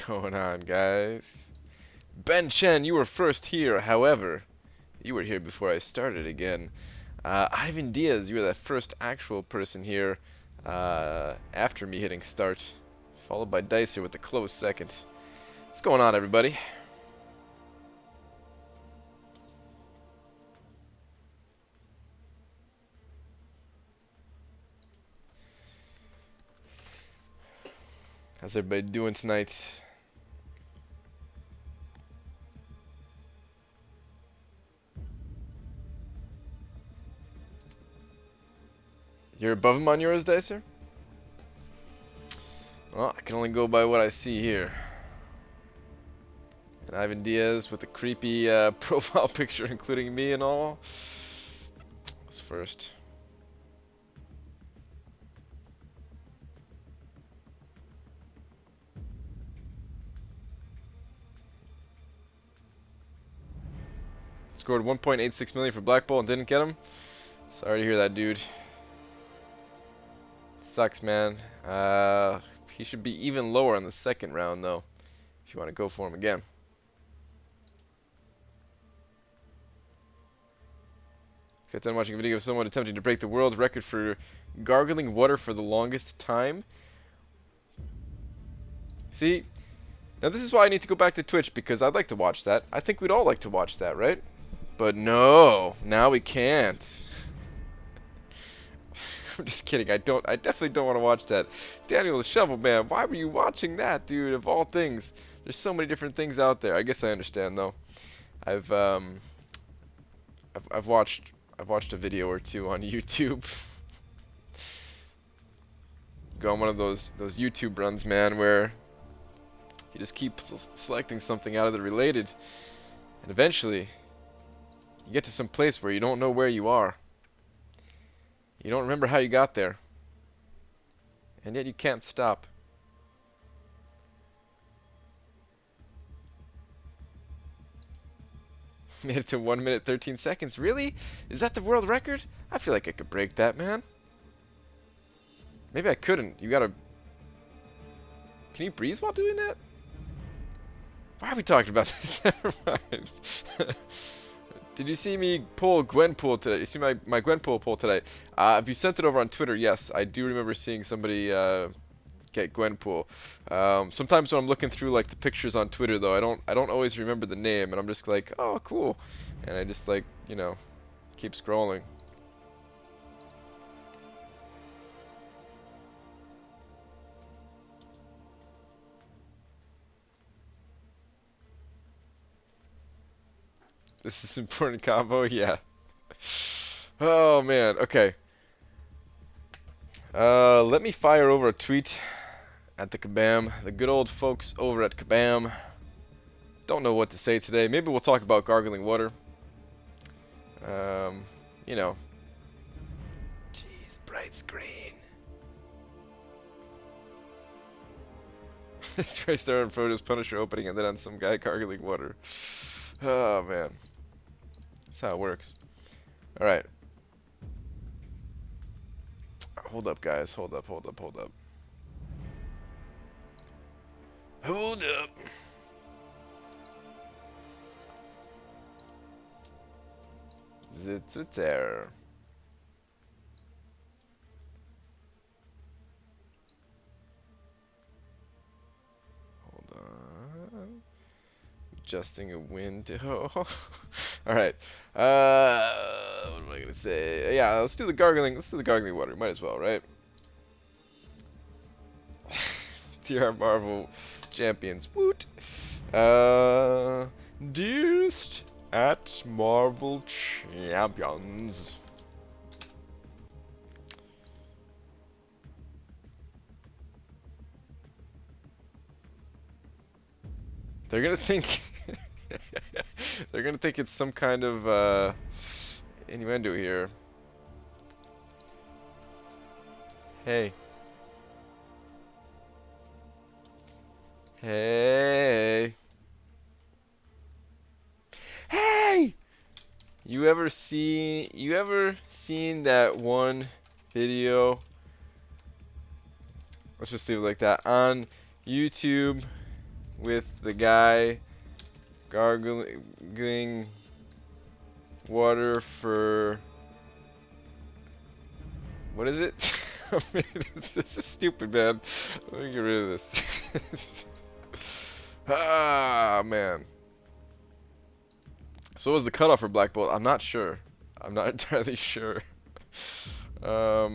going on, guys? Ben Chen, you were first here. However, you were here before I started again. Ivan Diaz, you were the first actual person here after me hitting start, followed by Dicer with a close second. What's going on, everybody? How's everybody doing tonight? You're above him on yours, Dicer? Well, I can only go by what I see here. And Ivan Diaz with a creepy profile picture, including me and all, was first. Scored 1.86 million for Black Bull and didn't get him. Sorry to hear that, dude. Sucks, man. He should be even lower in the second round, though, if you want to go for him again. Got done watching a video of someone attempting to break the world record for gargling water for the longest time. See? Now this is why I need to go back to Twitch, because I'd like to watch that. I think we'd all like to watch that, right? But no, now we can't. I'm just kidding. I definitely don't want to watch that. Daniel the Shovel Man, why were you watching that, dude? Of all things, there's so many different things out there. I guess I understand though. I've watched a video or two on YouTube. Go on one of those YouTube runs, man, where you just keep selecting something out of the related, and eventually you get to some place where you don't know where you are. You don't remember how you got there. And yet you can't stop. Made it to 1 minute 13 seconds. Really? Is that the world record? I feel like I could break that, man. Maybe I couldn't. You gotta... Can you breathe while doing that? Why are we talking about this? Never mind. Did you see me pull Gwenpool today? You see my Gwenpool pull today? If you sent it over on Twitter, yes, I do remember seeing somebody get Gwenpool. Sometimes when I'm looking through like the pictures on Twitter, though, I don't always remember the name, and I'm just like, oh, cool, and I just like, you know, keep scrolling. This is important combo, yeah. Oh man, okay. Let me fire over a tweet at the Kabam. The good old folks over at Kabam. Don't know what to say today. Maybe we'll talk about gargling water. You know. Jeez, bright screen. This race there on Frodo's Punisher opening and then on some guy gargling water. Oh man. That's how it works. Alright. Hold up, guys. Hold up. Hold up. Hold up. Hold up. There. Hold on. Adjusting a window. Alright. What am I gonna say? Yeah, let's do the gargling. Let's do the gargling water. Might as well, right? TR Marvel champions. Woot. Dearest at Marvel champions. They're gonna think. They're gonna think it's some kind of innuendo here. Hey. Hey. Hey! You ever seen that one video? Let's just leave it like that. On YouTube with the guy gargling water for... What is it? This is stupid, man. Let me get rid of this. Ah, man. So what was the cutoff for Black Bolt? I'm not sure. I'm not entirely sure. I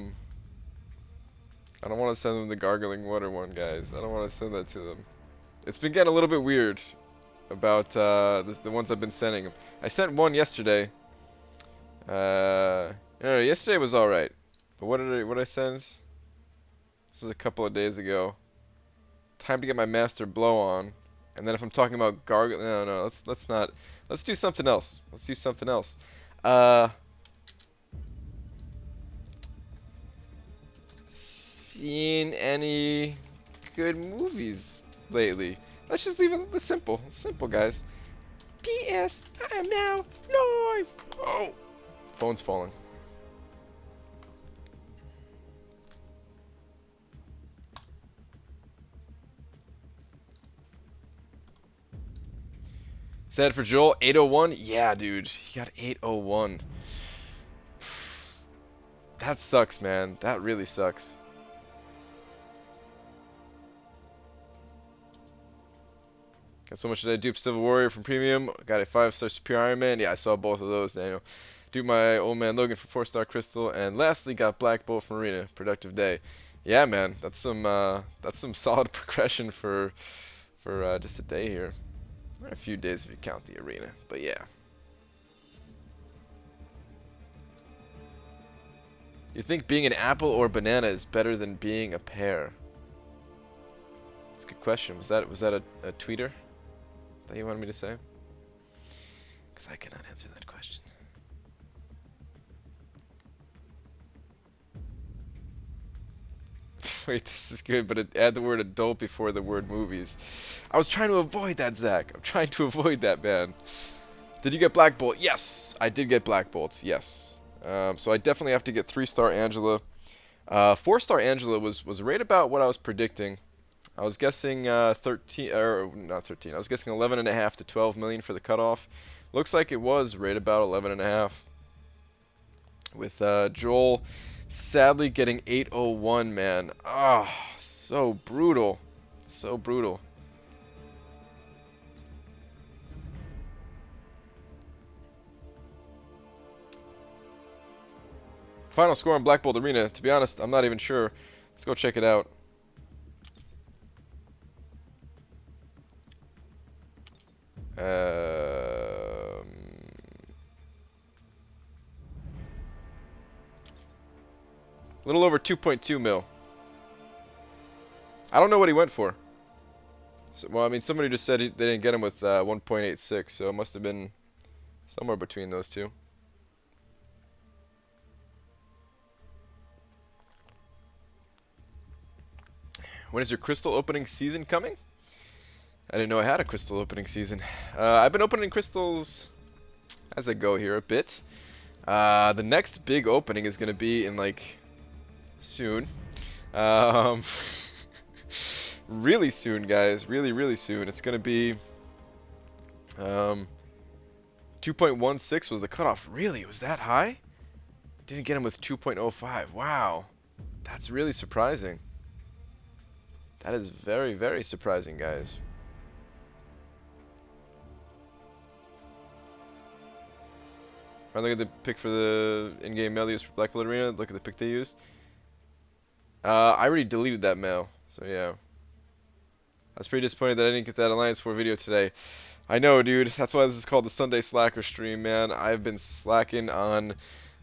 don't want to send them the gargling water one, guys. I don't want to send that to them. It's been getting a little bit weird about the ones I've been sending them. I sent one yesterday. No, yesterday was alright. But what did I send? This was a couple of days ago. Time to get my master blow on. And then if I'm talking about gargling, no, let's not. Let's do something else. Let's do something else. Seen any good movies lately? Let's just leave it simple, guys. P.S. I am now live. Oh, phone's falling. Sad for Joel, 801? Yeah, dude. He got 801. That sucks, man. That really sucks. Got so much today. Dupe Civil Warrior from Premium. Got a 5-star Superior Iron Man. Yeah, I saw both of those, Daniel. Dupe my old man Logan for 4-star Crystal. And lastly, got Black Bolt from Arena. Productive day. Yeah, man. That's some solid progression for just a day here. Or a few days if you count the arena, but yeah. You think being an apple or banana is better than being a pear? That's a good question. Was that a tweeter that you wanted me to say? Because I cannot answer that question. Wait, this is good, but add the word adult before the word movies. I was trying to avoid that, Zach. I'm trying to avoid that, man. Did you get Black Bolt? Yes, I did get Black Bolt. Yes. So I definitely have to get 3-star Angela. 4-star Angela was right about what I was predicting. I was guessing 13, or not 13. I was guessing 11.5 to 12 million for the cutoff. Looks like it was right about 11.5. With Joel sadly getting 801, man. Ah, oh, so brutal. So brutal. Final score on Black Bolt Arena. To be honest, I'm not even sure. Let's go check it out. A little over 2.2 mil. I don't know what he went for. So, well, I mean, somebody just said they didn't get him with 1.86, so it must have been somewhere between those two. When is your crystal opening season coming? I didn't know I had a crystal opening season. I've been opening crystals as I go here a bit. The next big opening is going to be in, like, soon. Really soon, guys. Really, really soon. It's going to be 2.16 was the cutoff. Really? It was that high? Didn't get him with 2.05. Wow. That's really surprising. That is very, very surprising, guys. Right, look at the pick for the in-game mail used for Black Bolt Arena. Look at the pick they used. I already deleted that mail, so yeah. I was pretty disappointed that I didn't get that Alliance 4 video today. I know, dude. That's why this is called the Sunday Slacker stream, man. I've been slacking on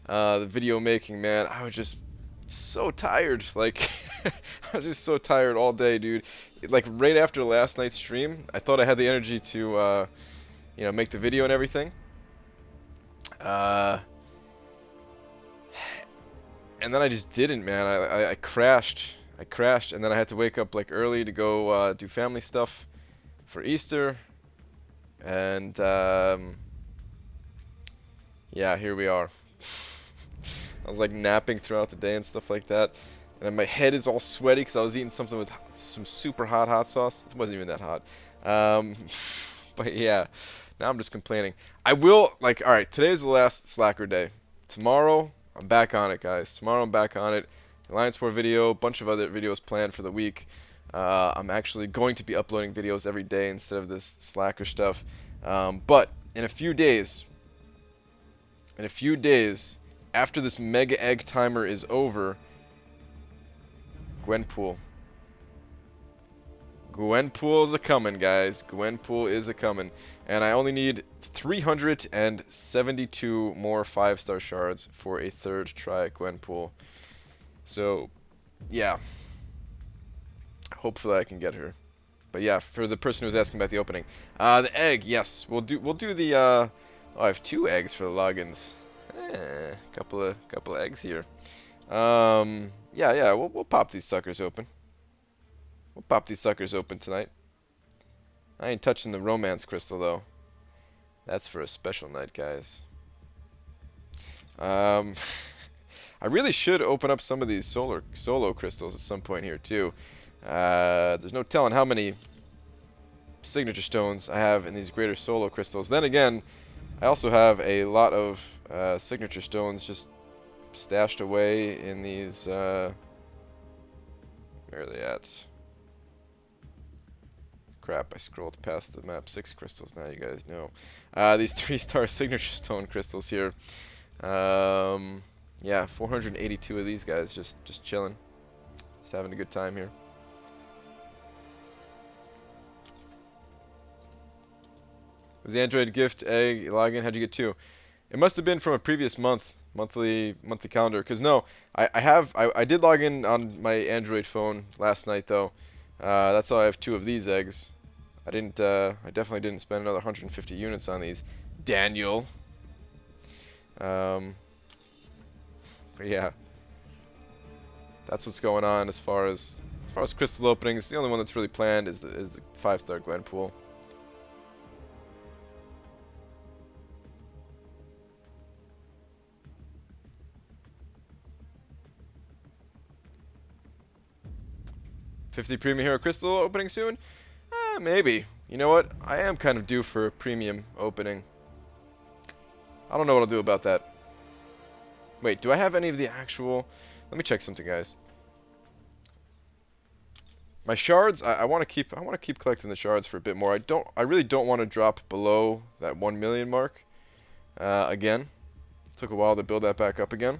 the video making, man. I was just so tired. Like, I was just so tired all day, dude. Like, right after last night's stream, I thought I had the energy to, you know, make the video and everything. And then I just didn't, man. I crashed. I crashed, and then I had to wake up, like, early to go do family stuff for Easter. And, yeah, here we are. I was like napping throughout the day and stuff like that. And then my head is all sweaty because I was eating something with some super hot sauce. It wasn't even that hot. Um, but yeah, now I'm just complaining. I will, like, alright, today's the last Slacker day. Tomorrow, I'm back on it, guys. Tomorrow, I'm back on it. Alliance War video, bunch of other videos planned for the week. I'm actually going to be uploading videos every day instead of this Slacker stuff. But in a few days, after this Mega Egg timer is over, Gwenpool. Gwenpool is a-coming, guys. Gwenpool is a-coming. And I only need 372 more 5-star shards for a third try at Gwenpool. So, yeah. Hopefully I can get her. But yeah, for the person who was asking about the opening. The egg, yes. We'll do the oh, I have 2 eggs for the logins. Couple of eggs here. Yeah, we'll pop these suckers open. We'll pop these suckers open tonight. I ain't touching the romance crystal though. That's for a special night, guys. I really should open up some of these solo crystals at some point here too. There's no telling how many signature stones I have in these greater solo crystals. Then again, I also have a lot of signature stones just stashed away in these. Where are they at? Crap, I scrolled past the map 6 crystals. Now you guys know. These 3-star signature stone crystals here. Yeah, 482 of these guys just chilling. Just having a good time here. Was the Android gift egg login? How'd you get 2? It must have been from a previous monthly calendar. Cause no, I did log in on my Android phone last night though. That's how I have 2 of these eggs. I definitely didn't spend another 150 units on these, Daniel. But yeah, that's what's going on as far as crystal openings. The only one that's really planned is the 5-star Gwenpool. $50 premium hero crystal opening soon? Maybe. You know what? I am kind of due for a premium opening. I don't know what I'll do about that. Wait, do I have any of the actual... Let me check something, guys. My shards, I want to keep collecting the shards for a bit more. I really don't want to drop below that 1 million mark. Again. Took a while to build that back up again.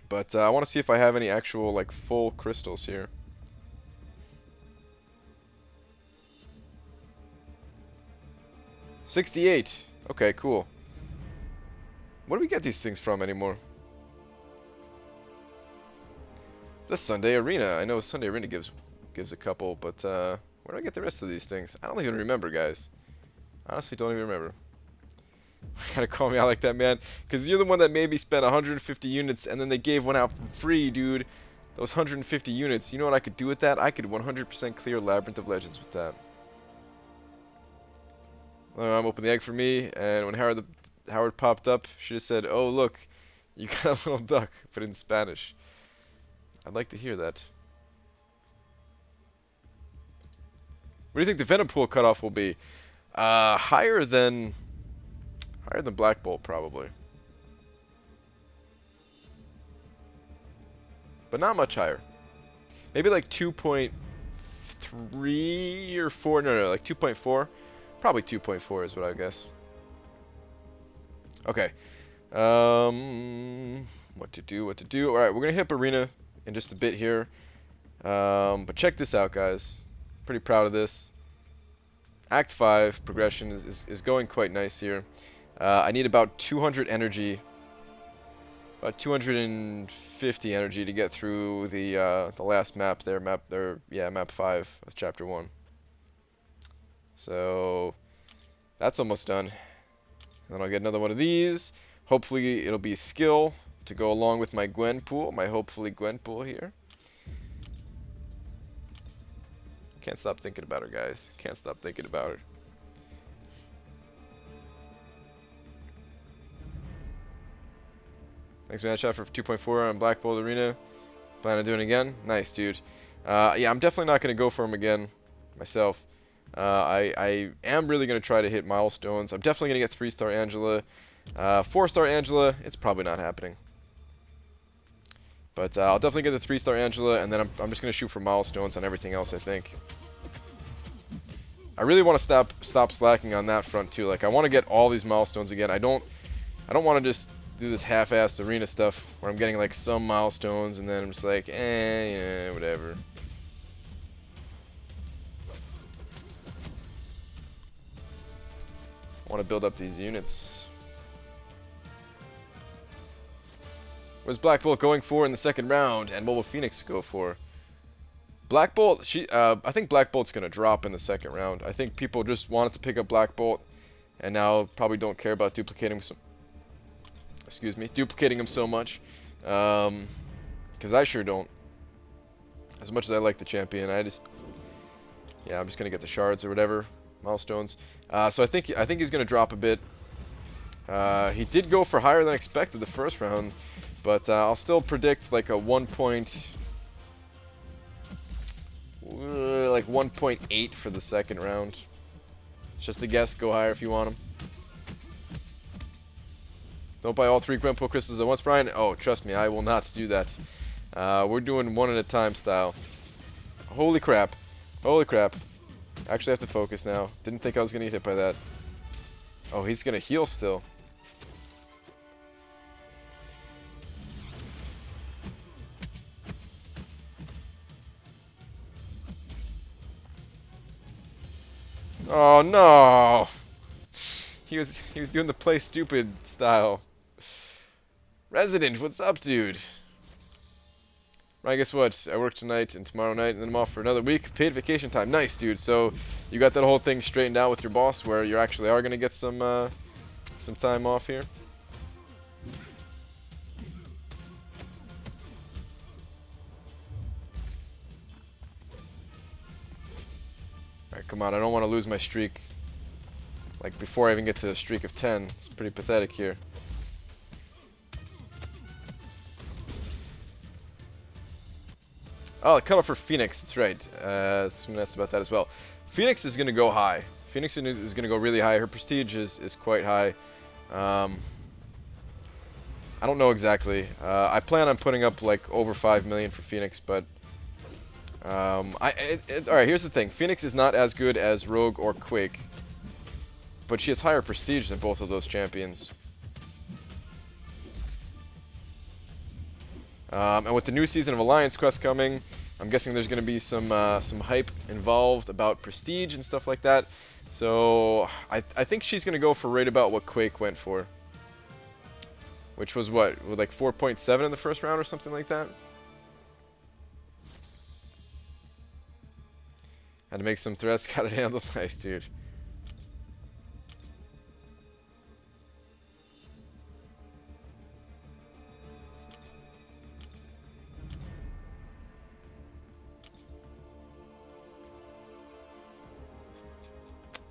But I want to see if I have any actual like full crystals here. $68. Okay, cool. Where do we get these things from anymore? The Sunday Arena. I know Sunday Arena gives a couple, but where do I get the rest of these things? I don't even remember, guys. Honestly, don't even remember. You gotta call me out like that, man. Because you're the one that made me spend 150 units, and then they gave one out for free, dude. Those 150 units. You know what I could do with that? I could 100% clear Labyrinth of Legends with that. I'm opening the egg for me, and when Howard popped up, she just said, "Oh look, you got a little duck," but in Spanish. I'd like to hear that. What do you think the Venom Pool cutoff will be? Higher than Black Bolt probably, but not much higher. Maybe like 2.3 or 4. No, like 2.4. Probably 2.4 is what I guess. Okay. What to do? Alright, we're going to hit Arena in just a bit here. But check this out, guys. Pretty proud of this. Act 5 progression is going quite nice here. I need about 200 energy. About 250 energy to get through the last map there. Map 5 of Chapter 1. So that's almost done. And then I'll get another one of these. Hopefully it'll be skill to go along with my Gwenpool, my hopefully Gwenpool here. Can't stop thinking about her, guys. Can't stop thinking about her. Thanks, man. Shot for 2.4 on Black Bolt Arena. Plan on doing it again? Nice, dude. Yeah, I'm definitely not going to go for him again myself. I am really going to try to hit milestones. I'm definitely going to get 3-star Angela. 4-star Angela, it's probably not happening. But I'll definitely get the 3-star Angela, and then I'm just going to shoot for milestones on everything else, I think. I really want to stop slacking on that front, too. Like, I want to get all these milestones again. I don't want to just do this half-assed arena stuff where I'm getting, like, some milestones, and then I'm just like, yeah, whatever. I want to build up these units. What's Black Bolt going for in the second round, and what will Phoenix go for? Black Bolt, I think Black Bolt's going to drop in the second round. I think people just wanted to pick up Black Bolt, and now probably don't care about duplicating him so much. Because I sure don't. As much as I like the champion, I'm just going to get the shards or whatever, milestones. So I think he's going to drop a bit. He did go for higher than expected the first round, but I'll still predict like a 1.8 for the second round. Just a guess. Go higher if you want him. Don't buy all 3 Gwenpool crystals at once, Brian. Oh, trust me, I will not do that. We're doing one at a time style. Holy crap. Holy crap. Actually, I have to focus now. Didn't think I was going to get hit by that. Oh, he's going to heal still. Oh no! He was doing the play stupid style. Resident, what's up, dude? Ryan, guess what? I work tonight and tomorrow night, and then I'm off for another week of paid vacation time. Nice, dude. So you got that whole thing straightened out with your boss, where you actually are gonna get some time off here. Alright, come on. I don't want to lose my streak. Like, before I even get to the streak of 10. It's pretty pathetic here. Oh, the cutoff for Phoenix. That's right. Someone asked about that as well. Phoenix is going to go high. Phoenix is going to go really high. Her prestige is quite high. I don't know exactly. I plan on putting up, like, over 5 million for Phoenix, but... Alright, here's the thing. Phoenix is not as good as Rogue or Quake, but she has higher prestige than both of those champions. And with the new season of Alliance Quest coming, I'm guessing there's going to be some hype involved about prestige and stuff like that. So I think she's going to go for right about what Quake went for, which was what, with like 4.7 in the first round or something like that. Had to make some threats, got it handled. Nice, dude.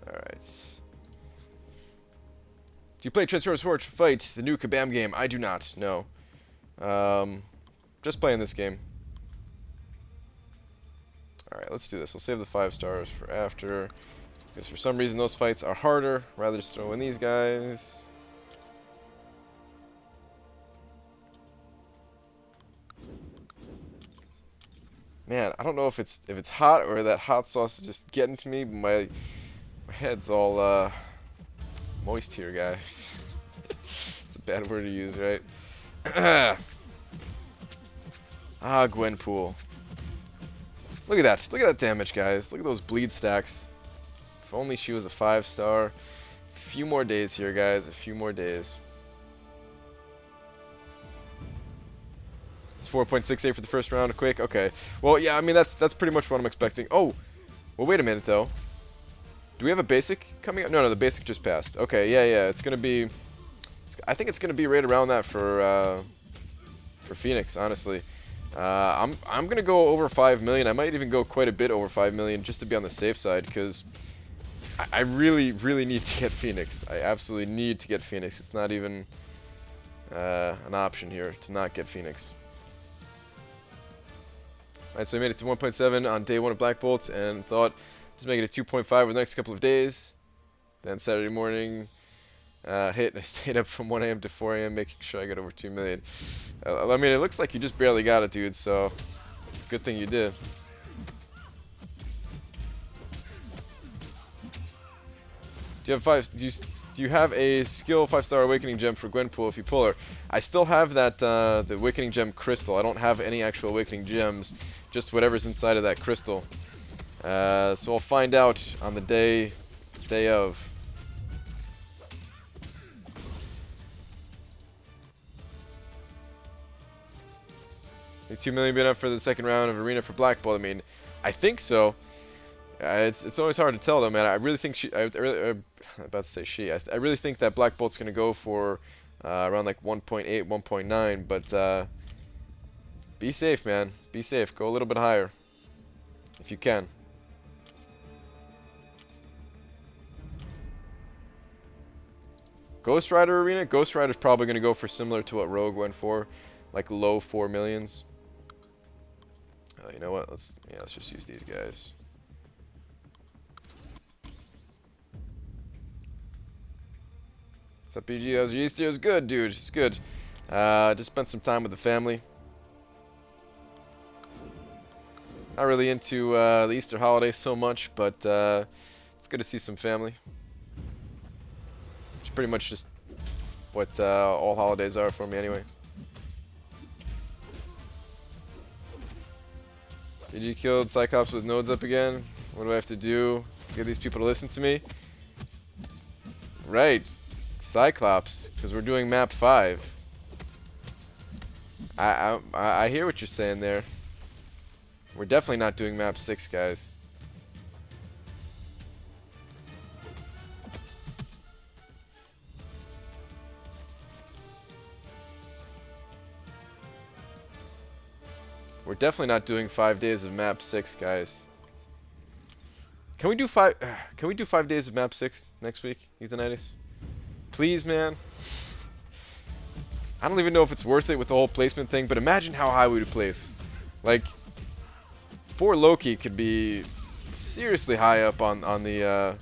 Alright. Do you play Transformers 4 Fight, the new Kabam game? I do not, no. Just playing this game. Alright, let's do this. We'll save the 5 stars for after, because for some reason those fights are harder. Rather just throw in these guys. Man, I don't know if it's hot or that hot sauce is just getting to me, but my head's all moist here, guys. It's a bad word to use, right? Ah, Gwenpool. Look at that. Look at that damage, guys. Look at those bleed stacks. If only she was a 5-star. A few more days here, guys. A few more days. It's 4.68 for the first round. Quick. Okay. Well, yeah, I mean, that's pretty much what I'm expecting. Oh! Well, wait a minute, though. Do we have a basic coming up? No, the basic just passed. Okay, yeah. It's going to be... I think it's going to be right around that for Phoenix, honestly. I'm gonna go over 5 million. I might even go quite a bit over 5 million just to be on the safe side, because I really need to get Phoenix. I absolutely need to get Phoenix. It's not even an option here to not get Phoenix. Alright, so I made it to 1.7 on day 1 of Black Bolt and thought Just make it a 2.5 over the next couple of days. Then Saturday morning, hit, and I stayed up from 1 a.m. to 4 a.m. making sure I got over 2 million. I mean, it looks like you just barely got it, dude, so it's a good thing you did. Do you have a skill 5-star awakening gem for Gwenpool if you pull her? I still have that the awakening gem crystal. I don't have any actual awakening gems, just whatever's inside of that crystal. So I'll find out on the day of. Think 2 million be enough for the second round of arena for Black Bolt? I mean, I think so. It's always hard to tell though, man. I really think I'm about to say she. I really think that Black Bolt's gonna go for around like 1.8, 1.9. But be safe, man. Be safe. Go a little bit higher if you can. Ghost Rider arena. Ghost Rider's probably gonna go for similar to what Rogue went for, like low 4 millions. You know what? Let's just use these guys. What's up, PG? How's your Easter? It was good, dude. It's good. Just spent some time with the family. Not really into the Easter holiday so much, but it's good to see some family. It's pretty much just what all holidays are for me anyway. PG killed Cyclops with nodes up again. What do I have to do to get these people to listen to me? Right. Cyclops, because we're doing map 5. I hear what you're saying there. We're definitely not doing map 6, guys. We're definitely not doing 5 days of map 6, guys. Can we do 5 days of map 6 next week, Euthanitis? Please, man. I don't even know if it's worth it with the whole placement thing, but imagine how high we would place. Like, 4 Loki could be seriously high up on the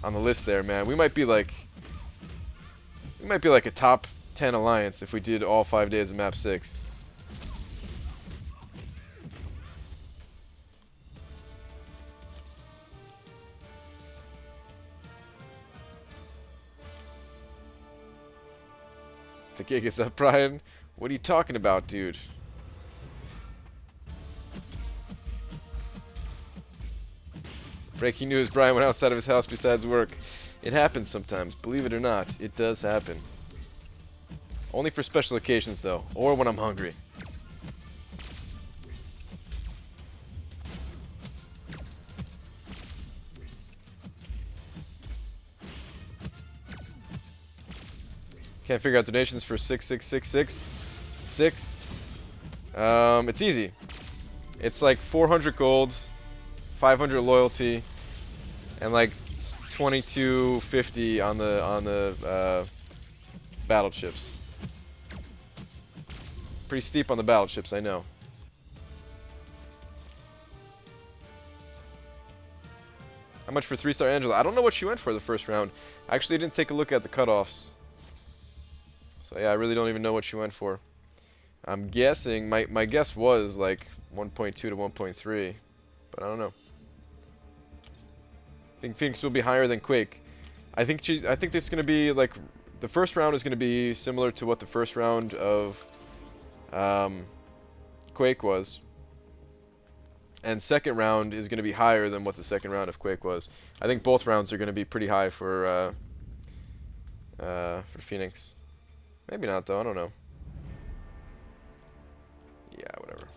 list there, man. We might be like a top 10 alliance if we did all 5 days of map 6. The gig is up, Brian. What are you talking about, dude? Breaking news, Brian went outside of his house besides work. It happens sometimes, believe it or not. It does happen. Only for special occasions, though, or when I'm hungry. Can't figure out donations for 66666. It's easy. It's like 400 gold, 500 loyalty, and like 2250 on the battle chips. Pretty steep on the battle chips, I know. How much for 3-star Angela? I don't know what she went for the first round. I actually didn't take a look at the cutoffs. So yeah, I really don't even know what she went for. I'm guessing, my guess was like 1.2 to 1.3, but I don't know. I think Phoenix will be higher than Quake. I think there's gonna be like, the first round is gonna be similar to what the first round of Quake was, and second round is gonna be higher than what the second round of Quake was. I think both rounds are gonna be pretty high for Phoenix. Maybe not, though. I don't know. Yeah, whatever.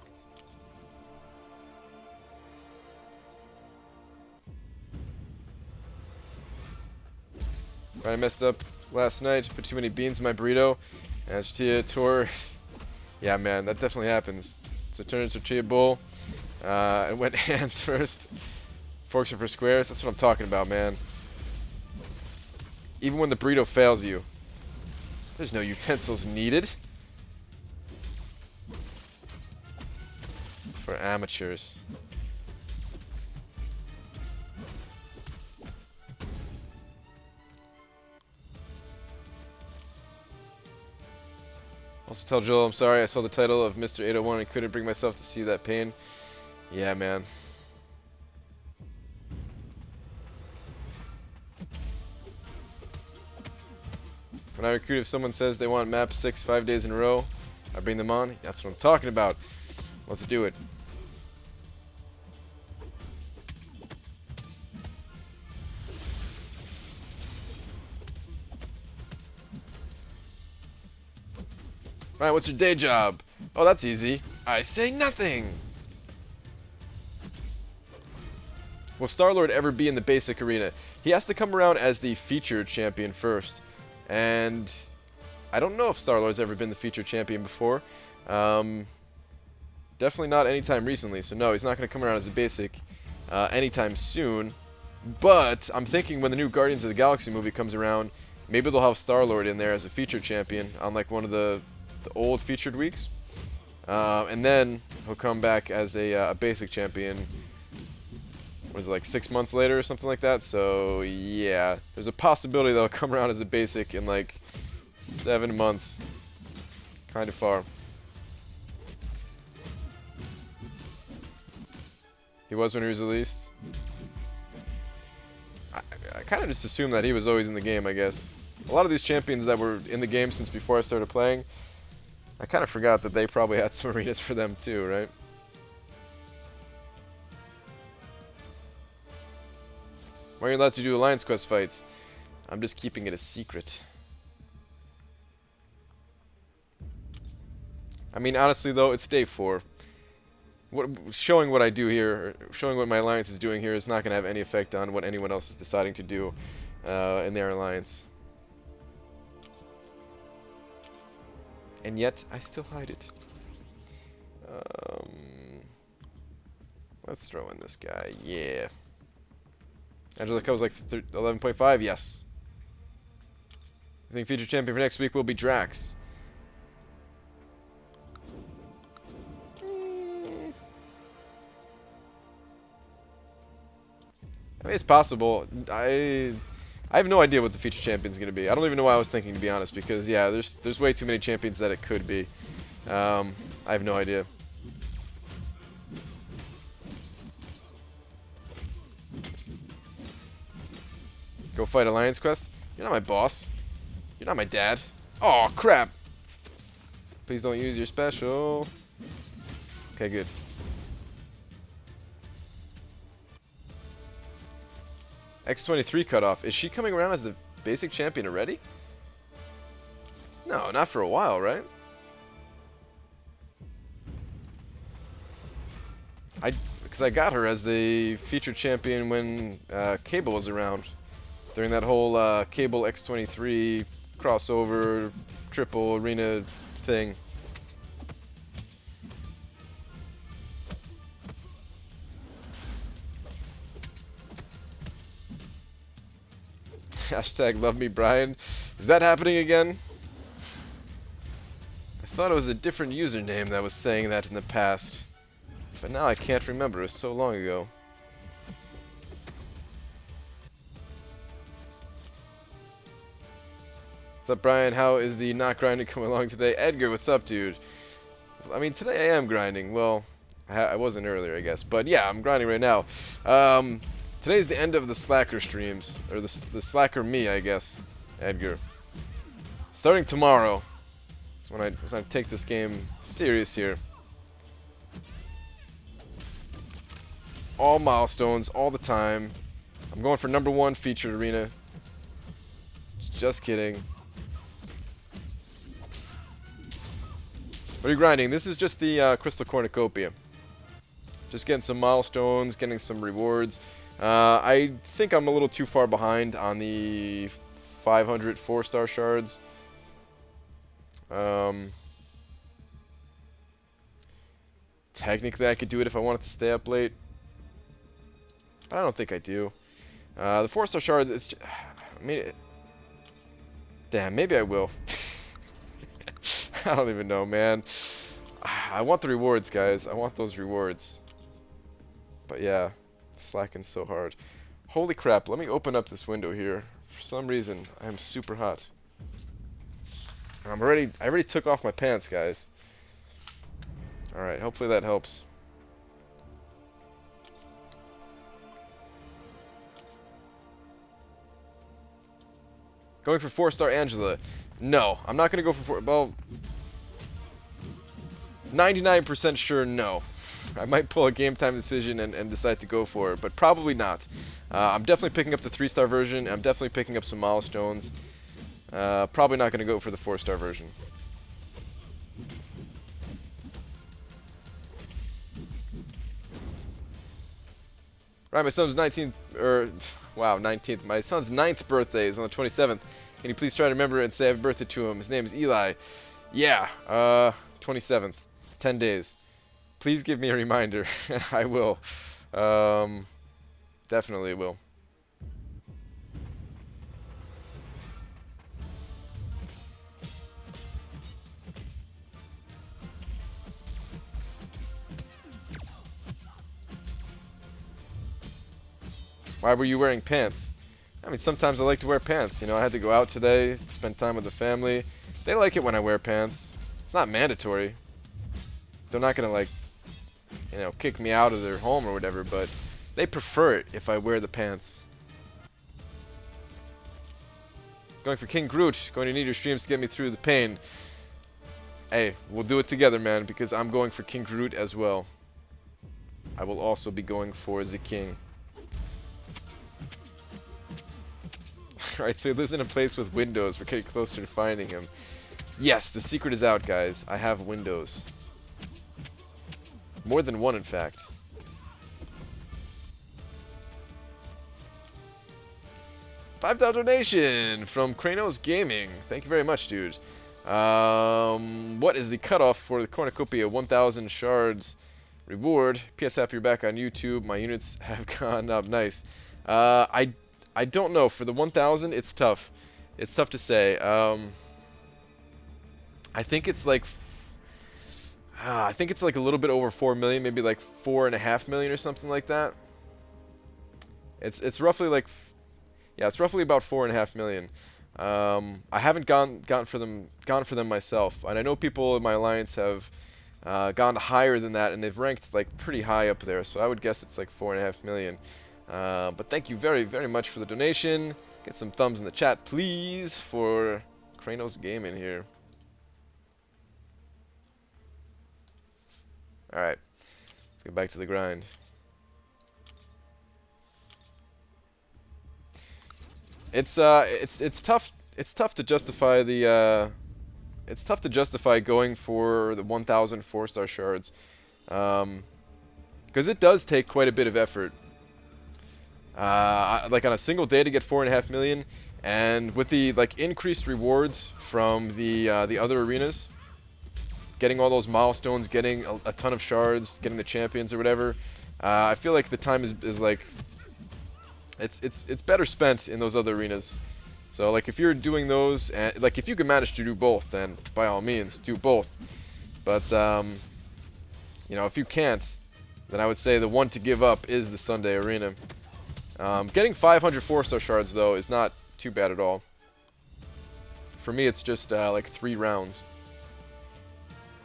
I messed up last night. Put too many beans in my burrito. And tortilla tore. Yeah, man, that definitely happens. So turn into tortilla bowl. And went hands first. Forks are for squares. That's what I'm talking about, man. Even when the burrito fails you. There's no utensils needed. It's for amateurs. Also tell Joel I'm sorry. I saw the title of Mr. 801 and couldn't bring myself to see that pain. Yeah, man. When I recruit, if someone says they want map 6 5 days in a row, I bring them on. That's what I'm talking about. Let's do it. Right, what's your day job? Oh, that's easy. I say nothing! Will Star-Lord ever be in the basic arena? He has to come around as the featured champion first. And I don't know if Star-Lord's ever been the featured champion before. Definitely not anytime recently. So no, he's not going to come around as a basic anytime soon. But I'm thinking when the new Guardians of the Galaxy movie comes around, maybe they'll have Star-Lord in there as a featured champion on like one of the old featured weeks. And then he'll come back as a basic champion. Was it like 6 months later or something like that? So yeah, there's a possibility they'll come around as a basic in like 7 months. Kind of far. He was when he was released. I kind of just assumed that he was always in the game, I guess. A lot of these champions that were in the game since before I started playing, I kind of forgot that they probably had some arenas for them too, right? Why are you allowed to do Alliance Quest fights? I'm just keeping it a secret. I mean, honestly though, it's day 4. Showing what I do here, or showing what my alliance is doing here, is not going to have any effect on what anyone else is deciding to do in their alliance. And yet, I still hide it. Let's throw in this guy. Yeah. Angelica was like 11.5. Yes. I think featured champion for next week will be Drax. I mean, it's possible. I have no idea what the featured champion is going to be. I don't even know what I was thinking, to be honest, because yeah, there's way too many champions that it could be. I have no idea. Go fight Alliance Quest? You're not my boss. You're not my dad. Oh, crap. Please don't use your special. Okay, good. X23 cutoff. Is she coming around as the basic champion already? No, not for a while, right? Because I got her as the featured champion when Cable was around. During that whole Cable X23 crossover triple arena thing. Hashtag love me Brian. Is that happening again? I thought it was a different username that was saying that in the past. But now I can't remember. It was so long ago. What's up, Brian? How is the not grinding coming along today? Edgar, what's up, dude? I mean, today I am grinding. Well, I wasn't earlier, I guess. But yeah, I'm grinding right now. Today's the end of the Slacker streams. Or the Slacker me, I guess. Edgar. Starting tomorrow. That's when I take this game serious here. All milestones, all the time. I'm going for #1 featured arena. Just kidding. What are you grinding? This is just the Crystal Cornucopia. Just getting some milestones, getting some rewards. I think I'm a little too far behind on the 500 4-star shards. Technically, I could do it if I wanted to stay up late. But I don't think I do. The 4-star shards, it's just, I mean, damn, maybe I will. I don't even know, man. I want the rewards, guys. I want those rewards. But yeah, slacking so hard. Holy crap, let me open up this window here. For some reason, I am super hot. I already took off my pants, guys. Alright, hopefully that helps. Going for 4-star Angela. No, I'm not going to go for 4. Well, 99% sure no. I might pull a game time decision and decide to go for it, but probably not. I'm definitely picking up the 3-star version. I'm definitely picking up some milestones. Probably not going to go for the 4-star version. Right, my son's 19th, wow, 19th. My son's 9th birthday is on the 27th. Can you please try to remember and say happy birthday to him? His name is Eli. Yeah, 27th. 10 days. Please give me a reminder. I will. Definitely will. Why were you wearing pants? I mean, sometimes I like to wear pants. You know, I had to go out today, spend time with the family. They like it when I wear pants. It's not mandatory. They're not gonna, like, you know, kick me out of their home or whatever, but they prefer it if I wear the pants. Going for King Groot. Going to need your streams to get me through the pain. Hey, we'll do it together, man, because I'm going for King Groot as well. I will also be going for the King. Alright, so he lives in a place with windows. We're getting closer to finding him. Yes, the secret is out, guys. I have windows. More than one, in fact. $5 donation from Kranos Gaming. Thank you very much, dude. What is the cutoff for the Cornucopia 1,000 shards reward? PS app, you're back on YouTube. My units have gone up. Nice. I don't know. For the 1,000, it's tough. It's tough to say. I think it's like a little bit over 4 million, maybe like 4.5 million or something like that. It's roughly like, yeah, it's roughly about 4.5 million. I haven't gone for them myself, and I know people in my alliance have gone higher than that, and they've ranked like pretty high up there. So I would guess it's like 4.5 million. But thank you very, very much for the donation. Get some thumbs in the chat, please, for Kranos Gaming here. Alright, let's get back to the grind. It's tough to justify the it's tough to justify going for the 1,000 4-star shards, because it does take quite a bit of effort. Like on a single day to get 4.5 million, and with the like increased rewards from the other arenas, getting all those milestones, getting a ton of shards, getting the champions or whatever, I feel like the time is like it's better spent in those other arenas. So like if you're doing those, and like if you can manage to do both, then by all means do both. But you know, if you can't, then I would say the one to give up is the Sunday arena. Getting 500 4-star shards though is not too bad at all. For me, it's just like 3 rounds.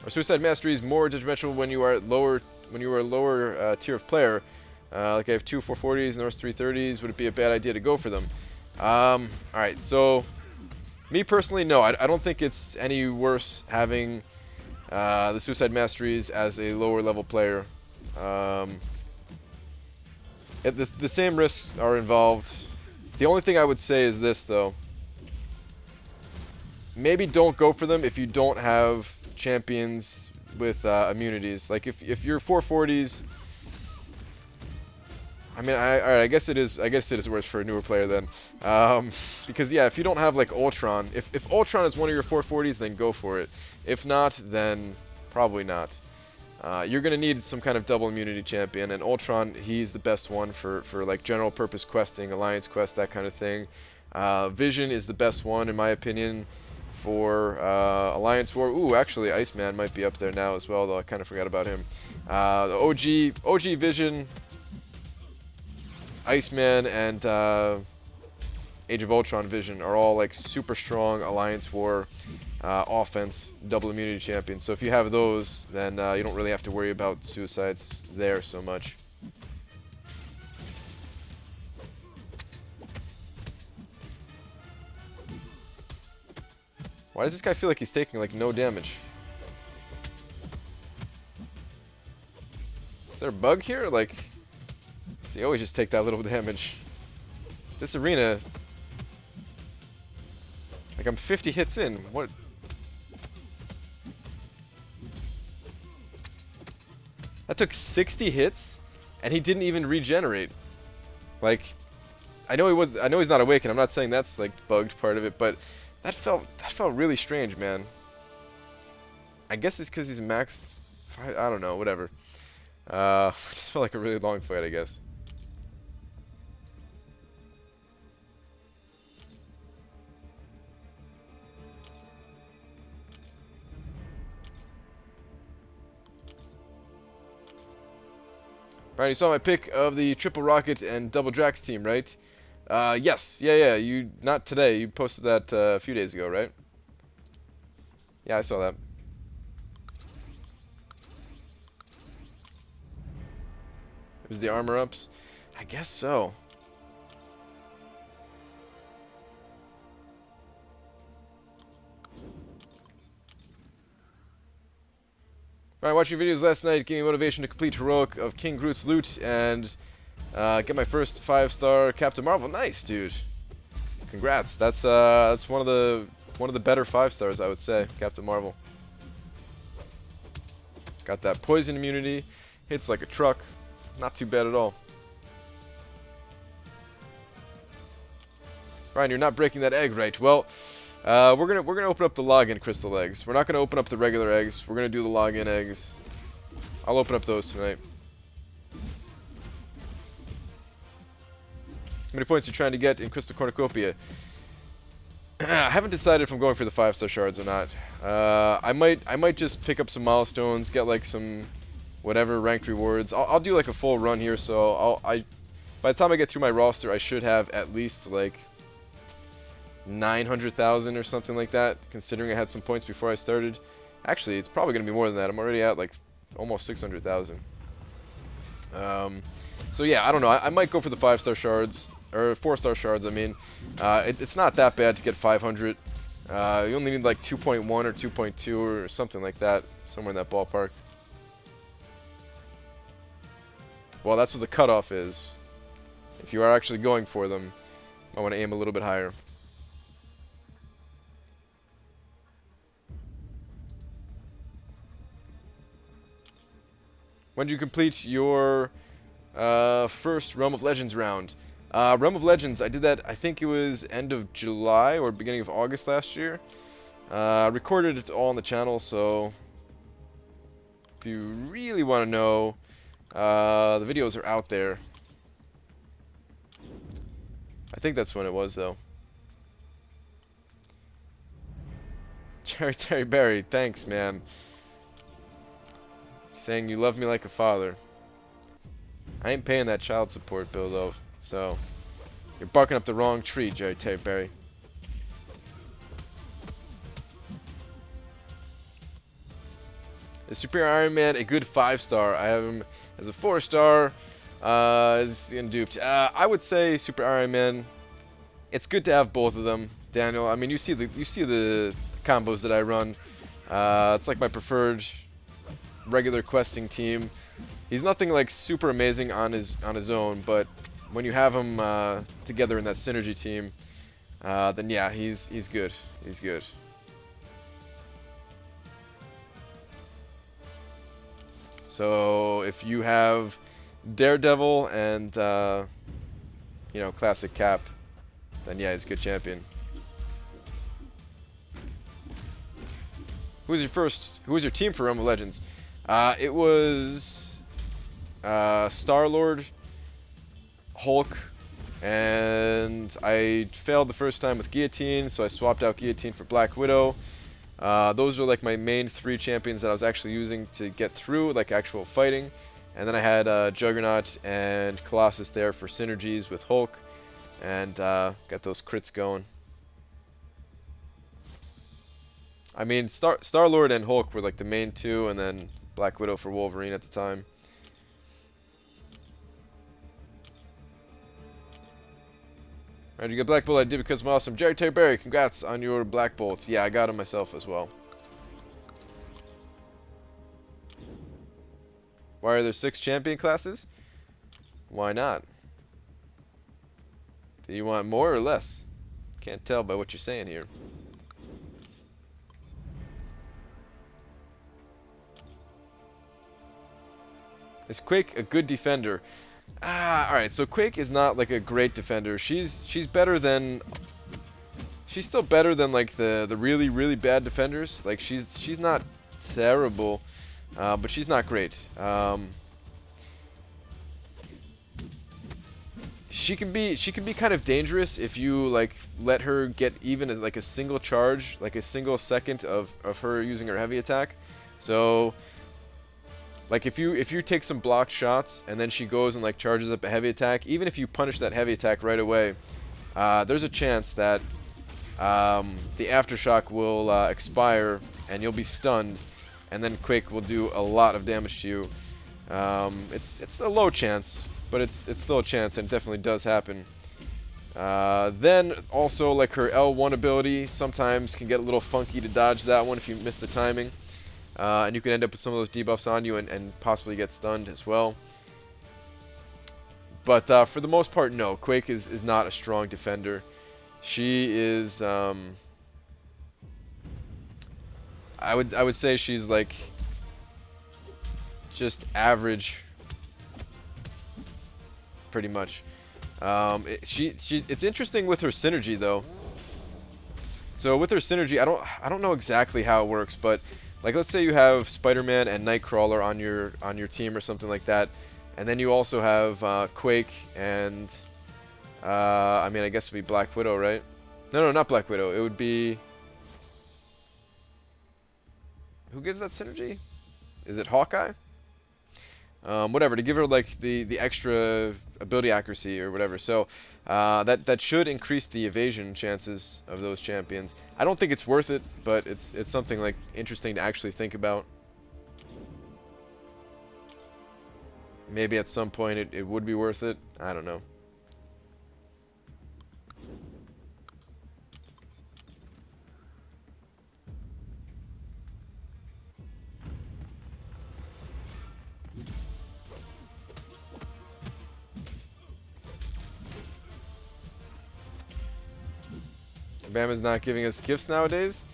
Our Suicide Mastery is more detrimental when you are at lower tier of player. Like I have 2 440s and there's 330s. Would it be a bad idea to go for them? Alright, so me personally, no. I don't think it's any worse having the Suicide Masteries as a lower level player. The same risks are involved. The only thing I would say is this, though. Maybe don't go for them if you don't have champions with immunities. Like if you're 440s, I mean, alright, I guess it is worse for a newer player then. Because yeah, if you don't have like Ultron, if Ultron is one of your 440s, then go for it. If not, then probably not. You're gonna need some kind of double immunity champion, and Ultron, he's the best one for like general purpose questing, alliance quest, that kind of thing. Vision is the best one in my opinion for alliance war. Ooh, actually Iceman might be up there now as well, though I kind of forgot about him. The OG Vision, Iceman, and Age of Ultron Vision are all like super strong alliance war offense, double immunity champion. So if you have those, then you don't really have to worry about suicides there so much. Why does this guy feel like he's taking like no damage? Is there a bug here? Like, does he always just take that little damage? This arena, like I'm 50 hits in. What? That took 60 hits, and he didn't even regenerate. Like, I know he's not awake, and I'm not saying that's like bugged part of it, but that felt really strange, man. I guess it's because he's maxed. I don't know, whatever. It just felt like a really long fight, I guess. Brian, you saw my pick of the triple rocket and double Drax team, right? Yes. Yeah. You not today. You posted that a few days ago, right? Yeah, I saw that. It was the armor ups? I guess so. Alright, watching videos last night gave me motivation to complete Heroic of King Groot's loot and get my first 5-star Captain Marvel. Nice, dude. Congrats. That's one of the better 5-stars, I would say. Captain Marvel. Got that poison immunity. Hits like a truck. Not too bad at all. Ryan, you're not breaking that egg right. Well, we're gonna open up the login crystal eggs. We're not gonna open up the regular eggs. We're gonna do the login eggs. I'll open up those tonight. How many points are you trying to get in Crystal Cornucopia? I haven't decided if I'm going for the 5-star shards or not. I might just pick up some milestones, get like some whatever ranked rewards. I'll do like a full run here, so by the time I get through my roster, I should have at least like 900,000 or something like that, considering I had some points before I started. Actually, it's probably going to be more than that. I'm already at like almost 600,000. So yeah, I don't know. I might go for the 5-star shards, or 4-star shards, I mean. It's not that bad to get 500. You only need like 2.1 or 2.2 or something like that, somewhere in that ballpark. Well, that's what the cutoff is. If you are actually going for them, I want to aim a little bit higher. When did you complete your first Realm of Legends round? Realm of Legends, I did that, I think it was end of July or beginning of August last year. Recorded it all on the channel, so if you really want to know, the videos are out there. I think that's when it was, though. Terry Berry, thanks, man. Saying you love me like a father. I ain't paying that child support bill, though, so you're barking up the wrong tree, Terry Berry. Is Superior Iron Man a good 5-star? I have him as a 4-star. Is getting duped. I would say Super Iron Man. It's good to have both of them, Daniel. I mean, you see the combos that I run. It's like my preferred regular questing team. He's nothing like super amazing on his own, but when you have him together in that synergy team, then yeah, he's good. He's good. So if you have Daredevil and you know, classic Cap, then yeah, he's a good champion. Who was your team for Realm of Legends? It was Star-Lord, Hulk, and I failed the first time with Guillotine, so I swapped out Guillotine for Black Widow. Those were like my main 3 champions that I was actually using to get through, like actual fighting. And then I had Juggernaut and Colossus there for synergies with Hulk, and got those crits going. I mean, Star-Lord and Hulk were like the main two, and then Black Widow for Wolverine at the time. Alright, you got Black Bolt. I did because I'm awesome. Jerry Terry Berry, congrats on your Black Bolt. Yeah, I got him myself as well. Why are there 6 champion classes? Why not? Do you want more or less? Can't tell by what you're saying here. Is Quake a good defender? Alright, so Quake is not like a great defender. She's better than... She's still better than like the really, really bad defenders. Like she's not terrible, but she's not great. She can be kind of dangerous if you like let her get even like a single charge, like a single second of her using her heavy attack. So like if you take some blocked shots and then she goes and like charges up a heavy attack, even if you punish that heavy attack right away, there's a chance that the aftershock will expire and you'll be stunned, and then Quake will do a lot of damage to you. It's a low chance, but it's still a chance, and it definitely does happen. Then also like her L1 ability sometimes can get a little funky to dodge that one if you miss the timing. And you can end up with some of those debuffs on you and possibly get stunned as well. But for the most part, no. Quake is not a strong defender. She is... I would say she's like... just average. Pretty much. It's interesting with her synergy, though. So with her synergy, I don't know exactly how it works, but... like, let's say you have Spider-Man and Nightcrawler on your team or something like that, and then you also have Quake and I mean, I guess it would be Black Widow, right? No, not Black Widow. It would be, who gives that synergy? Is it Hawkeye? Whatever, to give her like the extra ability accuracy or whatever. So that should increase the evasion chances of those champions. I don't think it's worth it, but it's something like interesting to actually think about. Maybe at some point it would be worth it. I don't know. Bama's not giving us gifts nowadays?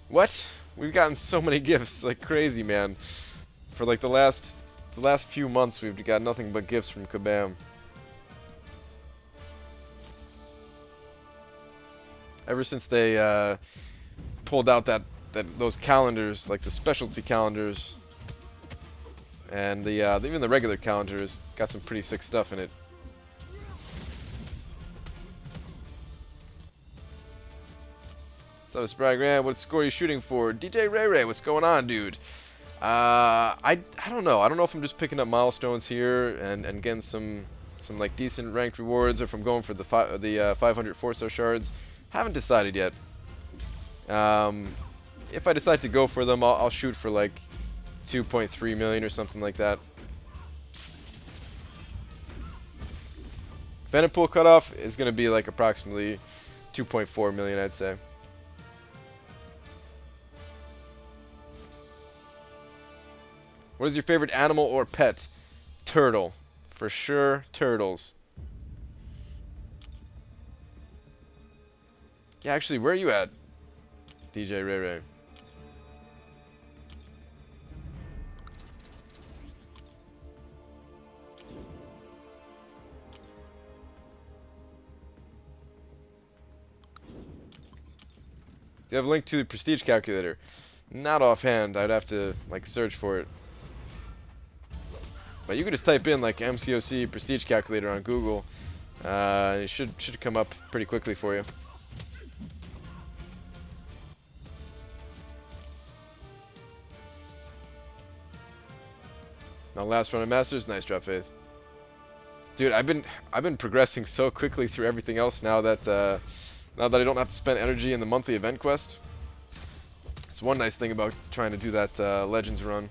What? We've gotten so many gifts, like crazy, man. For like the last few months, we've got nothing but gifts from Kabam. Ever since they pulled out those calendars, like the specialty calendars, and even the regular calendars, got some pretty sick stuff in it. What's up, Spragram? What score are you shooting for? DJ Ray Ray, what's going on, dude? I don't know. I don't know if I'm just picking up milestones here and getting some like decent ranked rewards, or if I'm going for the 500 4-star shards. Haven't decided yet. If I decide to go for them, I'll shoot for like 2.3 million or something like that. Gwenpool cutoff is going to be like approximately 2.4 million, I'd say. What is your favorite animal or pet? Turtle. For sure, turtles. Yeah, actually, where are you at, DJ Ray Ray? Do you have a link to the prestige calculator? Not offhand. I'd have to like search for it. But you can just type in like MCOC prestige calculator on Google. It should come up pretty quickly for you. Now last run of Masters, nice drop, Faith. Dude, I've been progressing so quickly through everything else now that I don't have to spend energy in the monthly event quest. It's one nice thing about trying to do that Legends run.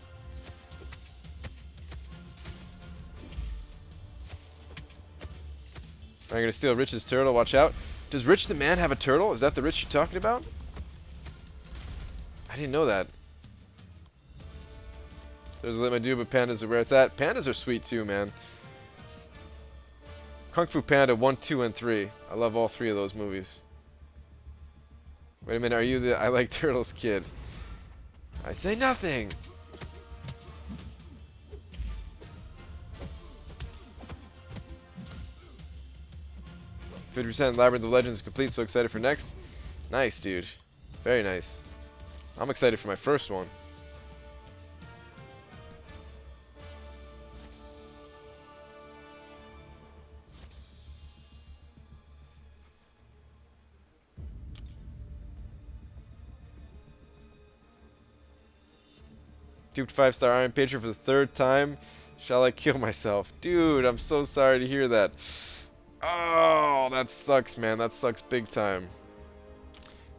I'm going to steal Rich's turtle. Watch out. Does Rich the man have a turtle? Is that the Rich you're talking about? I didn't know that. There's a Let My Do, but pandas are where it's at. Pandas are sweet too, man. Kung Fu Panda 1, 2, and 3. I love all 3 of those movies. Wait a minute, are you the I like turtles kid? I say nothing! 50% Labyrinth of Legends is complete, so excited for next. Nice, dude. Very nice. I'm excited for my first one. Duped 5-star Iron Patron for the 3rd time. Shall I kill myself? Dude, I'm so sorry to hear that. Oh, that sucks, man. That sucks big time.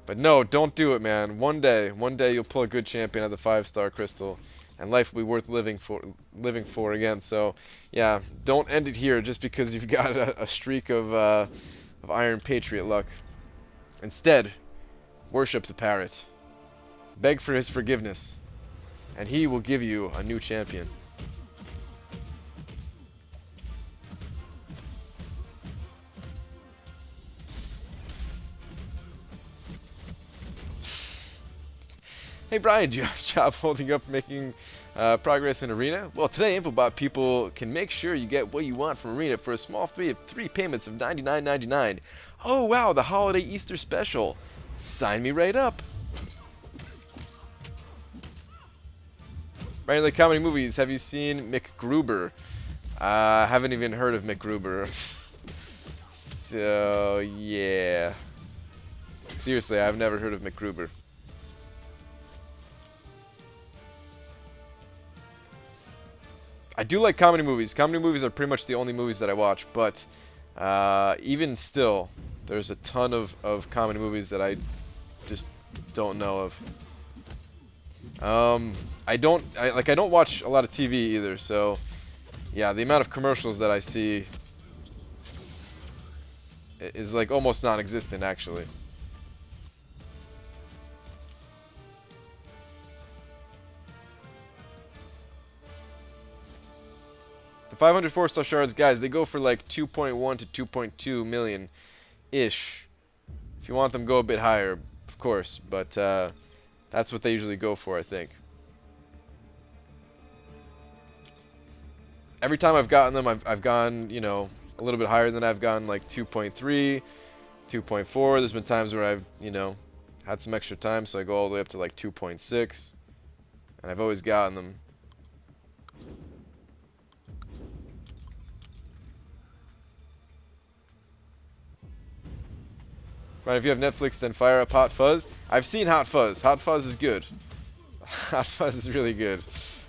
But no, don't do it, man. One day you'll pull a good champion at the 5-star crystal, and life will be worth living for again. So, yeah, don't end it here just because you've got a streak of Iron Patriot luck. Instead, worship the parrot. Beg for his forgiveness, and he will give you a new champion. Hey Brian, do you have a job holding up making progress in Arena? Well, today Infobot people can make sure you get what you want from Arena for a small fee of 3 payments of $99.99. Oh wow, the holiday Easter special. Sign me right up. Brian, like comedy movies, have you seen McGruber? I haven't even heard of McGruber. So, yeah. Seriously, I've never heard of McGruber. I do like comedy movies. Comedy movies are pretty much the only movies that I watch, but even still, there's a ton of comedy movies that I just don't know of. I don't watch a lot of TV either, so yeah, the amount of commercials that I see is like almost non-existent actually. The 500 4-star shards, guys, they go for like 2.1 to 2.2 million ish. If you want them, go a bit higher, of course, but that's what they usually go for, I think. Every time I've gotten them, I've gone, you know, a little bit higher than I've gone, like 2.3, 2.4. There's been times where I've, you know, had some extra time, so I go all the way up to like 2.6, and I've always gotten them. Right, if you have Netflix, then fire up Hot Fuzz. I've seen Hot Fuzz. Hot Fuzz is good. Hot Fuzz is really good.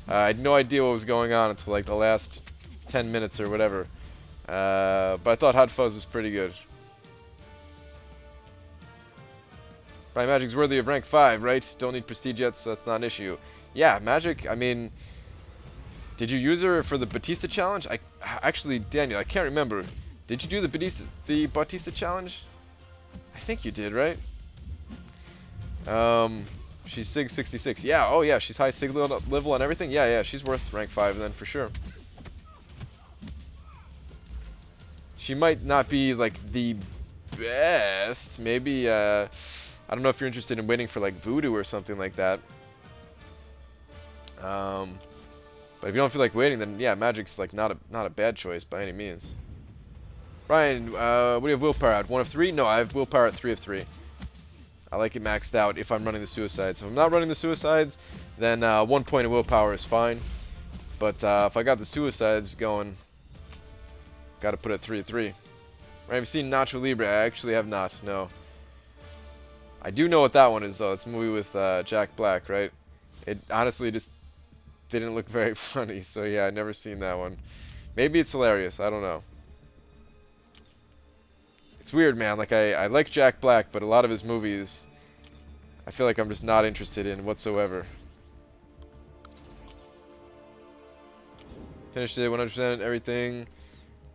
I had no idea what was going on until like the last 10 minutes or whatever. But I thought Hot Fuzz was pretty good. Right, Magic's worthy of rank 5, right? Don't need prestige yet, so that's not an issue. Yeah, Magic, I mean, did you use her for the Batista challenge? Actually, Daniel, I can't remember. Did you do the Batista challenge? I think you did, right? She's Sig 66. Yeah, oh yeah, she's high Sig level and everything. Yeah, yeah, she's worth rank 5 then for sure. She might not be like the best. Maybe I don't know if you're interested in waiting for like Voodoo or something like that. But if you don't feel like waiting, then yeah, Magic's like not a bad choice by any means. Ryan, what do you have willpower at? 1 of 3? No, I have willpower at 3 of 3. I like it maxed out if I'm running the suicides. If I'm not running the suicides, then 1 point of willpower is fine. But if I got the suicides going, got to put it at 3 of 3. Right, have you seen Nacho Libre? I actually have not, no. I do know what that one is, though. It's a movie with Jack Black, right? It honestly just didn't look very funny, so yeah, I've never seen that one. Maybe it's hilarious, I don't know. It's weird, man. Like I like Jack Black, but a lot of his movies, I I feel like I'm just not interested in whatsoever. Finished it 100% everything,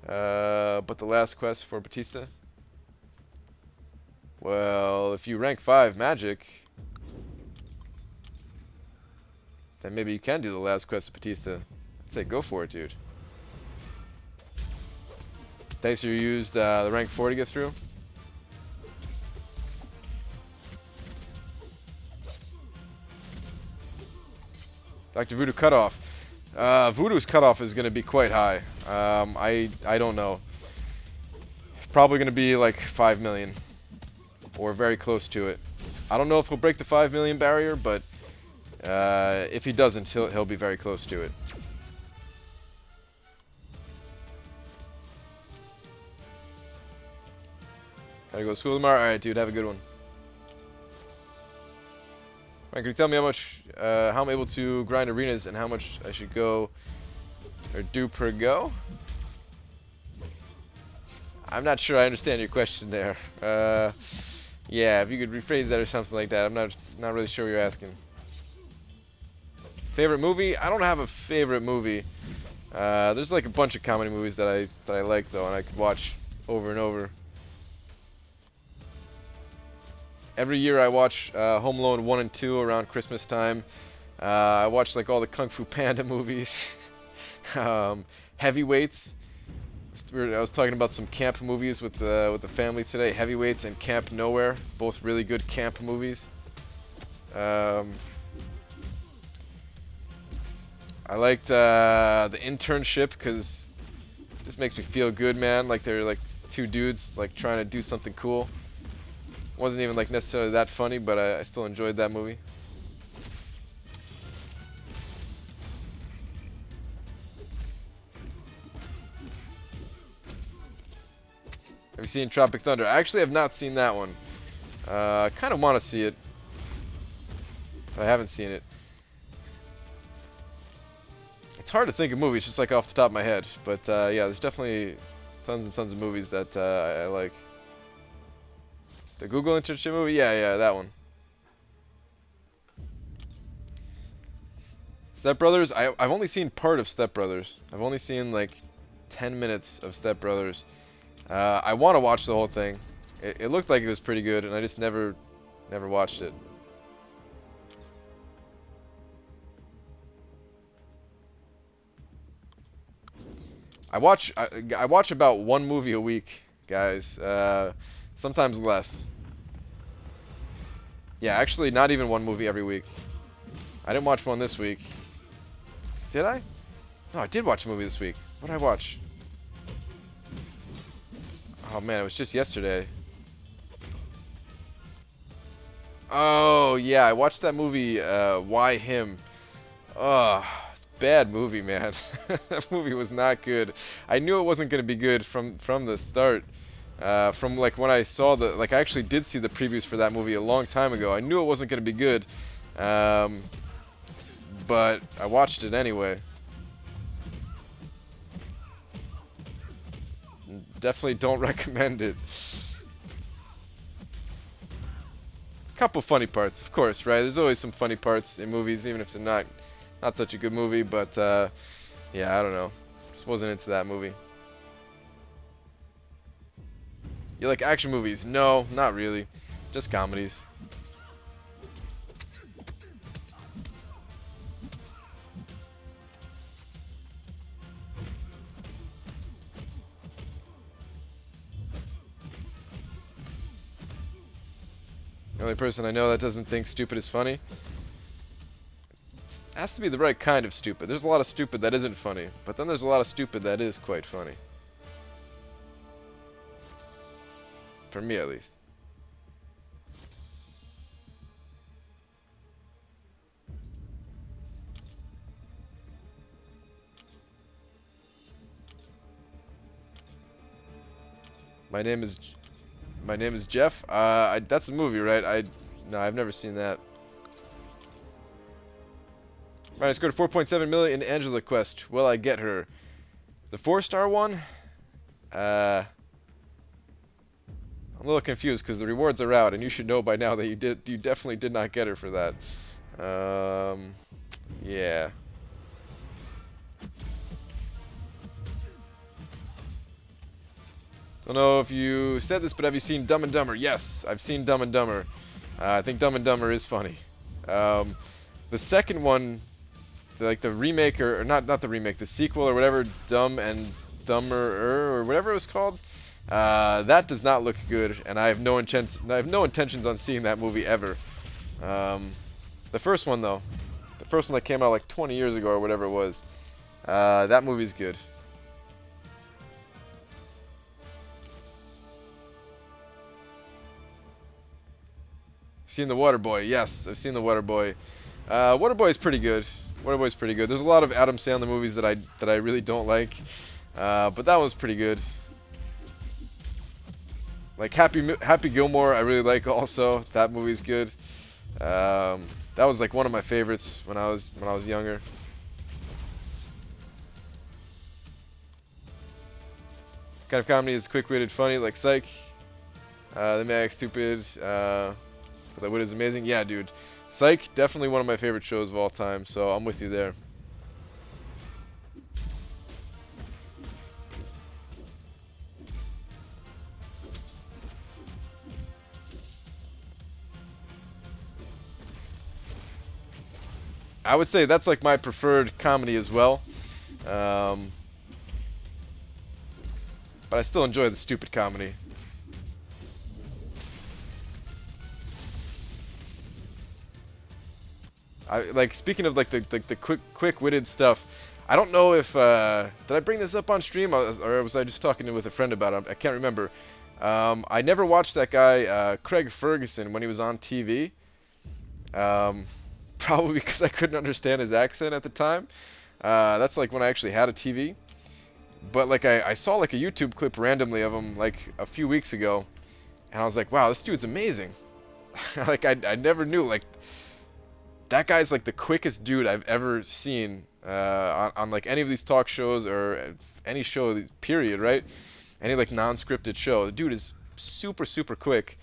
but the last quest for Batista. Well, if you rank 5 Magic, then maybe you can do the last quest of Batista. I'd say go for it, dude. Thanks you used the rank 4 to get through. Dr. Voodoo cutoff. Voodoo's cutoff is going to be quite high. I don't know. Probably going to be like 5 million. Or very close to it. I don't know if he'll break the 5 million barrier, but if he doesn't, he'll be very close to it. Gotta go to school tomorrow? Alright, dude, have a good one. Ryan, can you tell me how I'm able to grind arenas and how much I should go or do per go? I'm not sure I understand your question there. Yeah, if you could rephrase that or something like that. I'm not really sure what you're asking. Favorite movie? I don't have a favorite movie. There's like a bunch of comedy movies that I like though, and I could watch over and over. Every year I watch Home Alone 1 and 2 around Christmas time. I watch like all the Kung Fu Panda movies. Heavyweights. I was talking about some camp movies with the family today. Heavyweights and Camp Nowhere, both really good camp movies. I liked the Internship because it just makes me feel good, man. Like they're like two dudes like trying to do something cool. Wasn't even like necessarily that funny, but I still enjoyed that movie. Have you seen Tropic Thunder? I actually have not seen that one. I kind of want to see it, but I haven't seen it. It's hard to think of movies just like off the top of my head, but yeah, there's definitely tons and tons of movies that I like. The Google Internship movie? Yeah, that one. Step Brothers? I've only seen part of Step Brothers. I've only seen like 10 minutes of Step Brothers. I want to watch the whole thing. It looked like it was pretty good, and I just never watched it. I watch about one movie a week, guys. Sometimes less. Yeah, actually, not even one movie every week. I didn't watch one this week. Did I? No, I did watch a movie this week. What did I watch? Oh man, it was just yesterday. Oh yeah, I watched that movie. Why Him? Oh, it's a bad movie, man. That movie was not good. I knew it wasn't gonna be good from the start. From like when I saw I actually did see the previews for that movie a long time ago. I knew it wasn't gonna be good, but I watched it anyway. Definitely don't recommend it. Couple funny parts, of course, right? There's always some funny parts in movies, even if they're not such a good movie. But yeah, I don't know. Just wasn't into that movie. You like action movies? No, not really. Just comedies. The only person I know that doesn't think stupid is funny. It has to be the right kind of stupid. There's a lot of stupid that isn't funny, but then there's a lot of stupid that is quite funny. For me, at least. My name is Jeff. That's a movie, right? No, I've never seen that. Right, I scored 4.7 million in Angela Quest. Will I get her? The 4-star one? I I'm a little confused because the rewards are out, and you should know by now that you definitely did not get her for that. Yeah. Don't know if you said this, but have you seen Dumb and Dumber? Yes, I've seen Dumb and Dumber. I think Dumb and Dumber is funny. The second one, like the remake or not the remake, the sequel or whatever, Dumb and Dumber or whatever it was called, that does not look good, and I have no intentions on seeing that movie ever. The first one though, the first one that came out like 20 years ago or whatever it was, that movie's good. Seen The Waterboy? Yes, I've seen The Waterboy. Waterboy's pretty good. Waterboy's pretty good. There's a lot of Adam Sandler movies that I really don't like, but that one's pretty good. Like Happy Gilmore, I really like also. That movie's good. That was like one of my favorites when I was younger. Kind of comedy is quick-witted, funny, like Psych. They may act stupid. But that wit is amazing. Yeah, dude. Psych, definitely one of my favorite shows of all time, so I'm with you there. I would say that's like my preferred comedy as well. But I still enjoy the stupid comedy. Like speaking of like the quick-witted stuff, I don't know if did I bring this up on stream or was I just talking with a friend about it? I can't remember. I never watched that guy Craig Ferguson when he was on TV. Probably because I couldn't understand his accent at the time. That's like when I actually had a TV. But like I saw like a YouTube clip randomly of him like a few weeks ago, and I was like, wow, this dude's amazing. Like I never knew like. That guy's like the quickest dude I've ever seen on like any of these talk shows or any show, period, right? Any like non-scripted show. The dude is super quick.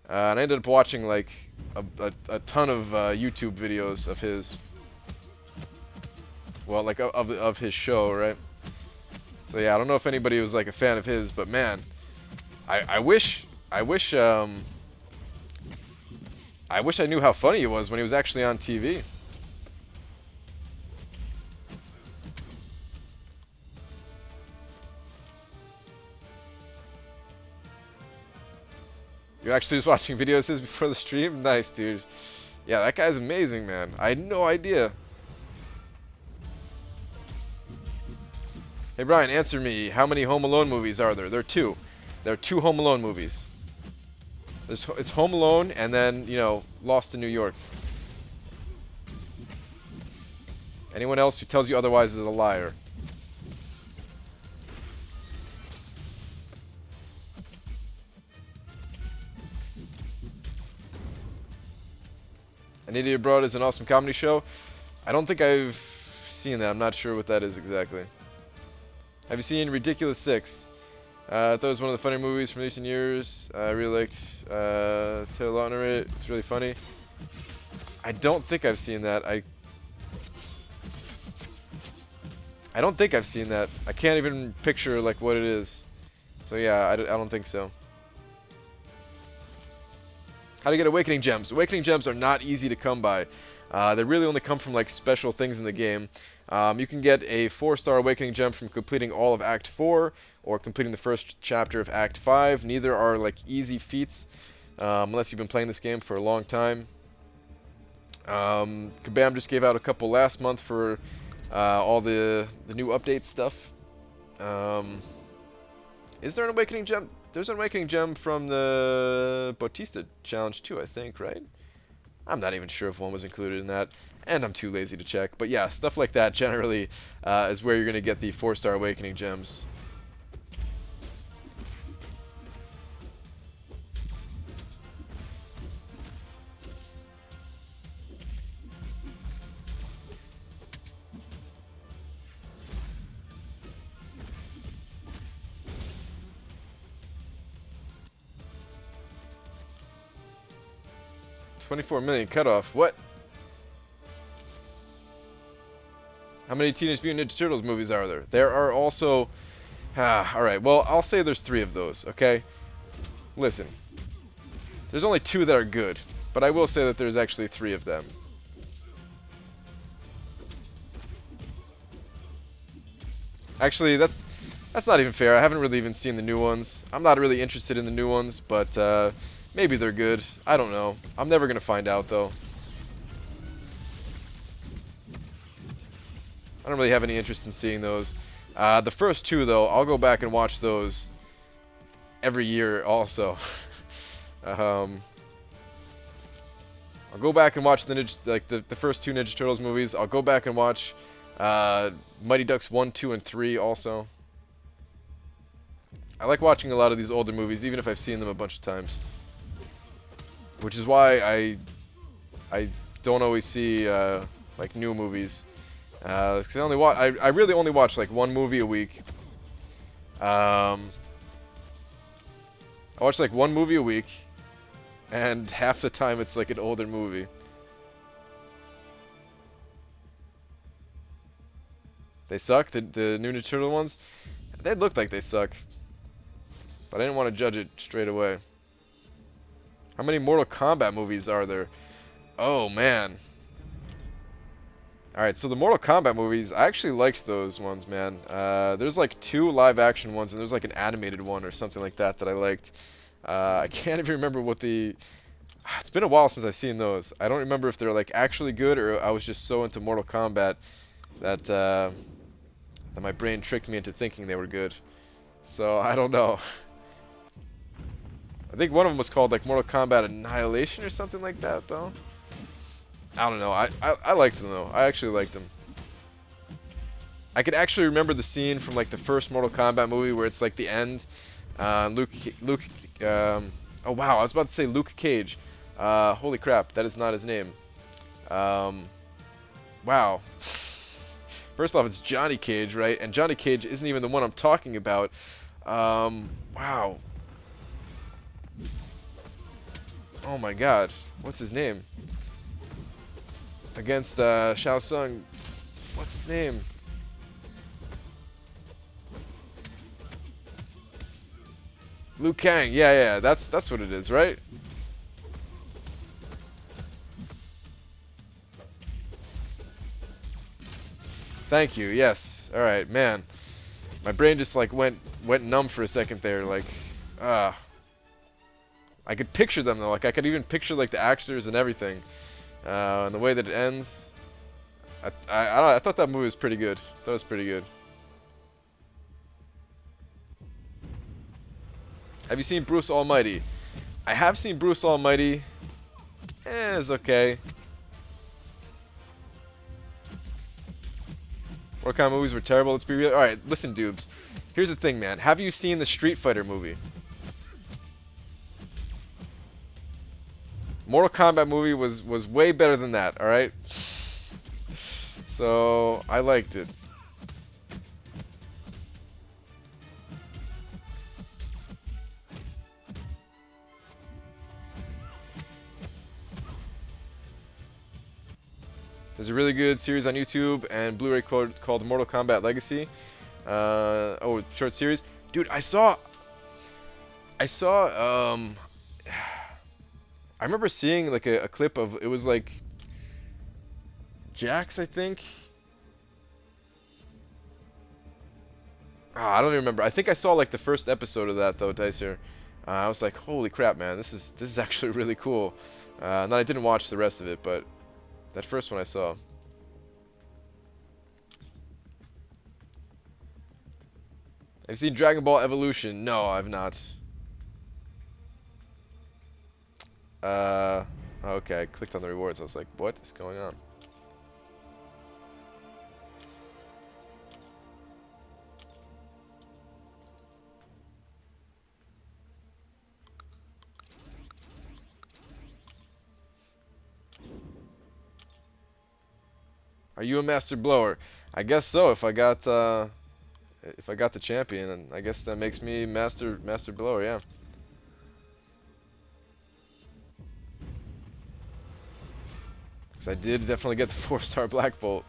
And I ended up watching like a ton of YouTube videos of his. Well, like of his show, right? So yeah, I don't know if anybody was like a fan of his, but man, I wish I knew how funny he was when he was actually on TV. You're actually just watching videos of his before the stream? Nice, dude. Yeah, that guy's amazing, man. I had no idea. Hey, Brian, answer me. How many Home Alone movies are there? There are two. There are two Home Alone movies. It's Home Alone and then, you know, Lost in New York. Anyone else who tells you otherwise is a liar. An Idiot Abroad is an awesome comedy show. I don't think I've seen that. I'm not sure what that is exactly. Have you seen Ridiculous Six? I thought it was one of the funnier movies from recent years. I really liked Taylor Lautner in it. It's really funny. I don't think I've seen that. I don't think I've seen that. I can't even picture like what it is. So yeah, I don't think so. How to get Awakening Gems? Awakening Gems are not easy to come by. They really only come from like special things in the game. You can get a 4-star Awakening Gem from completing all of Act 4 or completing the first chapter of Act 5. Neither are like easy feats unless you've been playing this game for a long time. Kabam just gave out a couple last month for all the new update stuff. Is there an Awakening Gem? There's an Awakening Gem from the Bautista Challenge too, I think, right? I'm not even sure if one was included in that, and I'm too lazy to check. But yeah, stuff like that generally is where you're going to get the 4-star Awakening Gems. 24 million cutoff. What? How many Teenage Mutant Ninja Turtles movies are there? There are also... alright, well, I'll say there's 3 of those, okay? Listen. There's only 2 that are good, but I will say that there's actually 3 of them. Actually, that's not even fair. I haven't really even seen the new ones. I'm not really interested in the new ones, but maybe they're good. I don't know. I'm never going to find out, though. I don't really have any interest in seeing those. The first 2, though, I'll go back and watch those every year also. I'll go back and watch the first 2 Ninja Turtles movies. I'll go back and watch Mighty Ducks 1, 2, and 3 also. I like watching a lot of these older movies, even if I've seen them a bunch of times. Which is why I don't always see like new movies. 'Cause I really only watch like 1 movie a week. I watch like 1 movie a week, and half the time it's like an older movie. They suck, the new Ninja Turtle ones? They look like they suck. But I didn't want to judge it straight away. How many Mortal Kombat movies are there? Oh, man. Alright, so the Mortal Kombat movies, I actually liked those ones, man. There's like 2 live-action ones, and there's like an animated one or something like that I liked. I can't even remember what the... It's been a while since I've seen those. I don't remember if they're like actually good, or I was just so into Mortal Kombat that my brain tricked me into thinking they were good. So, I don't know. I think one of them was called like Mortal Kombat Annihilation or something like that, though. I don't know. I liked them, though. I actually liked them. I could actually remember the scene from like the first Mortal Kombat movie where it's like the end. Oh wow, I was about to say Luke Cage. Holy crap, that is not his name. Wow. First off, it's Johnny Cage, right? And Johnny Cage isn't even the one I'm talking about. Wow. Oh my god. What's his name? Against Shao Tsung. What's his name? Liu Kang. Yeah, that's what it is, right? Thank you. Yes. All right, man. My brain just like went numb for a second there. Like, I could picture them though. Like I could even picture like the actors and everything, and the way that it ends. I don't know, I thought that movie was pretty good. That was pretty good. Have you seen Bruce Almighty? I have seen Bruce Almighty. It's okay. What kind of movies were terrible? Let's be real. Alright, listen, dubes. Here's the thing, man. Have you seen the Street Fighter movie? Mortal Kombat movie was way better than that, alright? So, I liked it. There's a really good series on YouTube and Blu-ray called Mortal Kombat Legacy. Short series. Dude, I remember seeing like a clip of, it was like Jax, I think. I don't even remember. I think I saw like the first episode of that though, Dicer. I was like, holy crap, man, this is actually really cool. And then I didn't watch the rest of it, but that first one I saw. Have you seen Dragon Ball Evolution? No, I've not. Okay, I clicked on the rewards. I was like, what is going on? Are you a master blower? I guess so. If I got the champion, and I guess that makes me master blower. Yeah. Because I did definitely get the 4-star Black Bolt.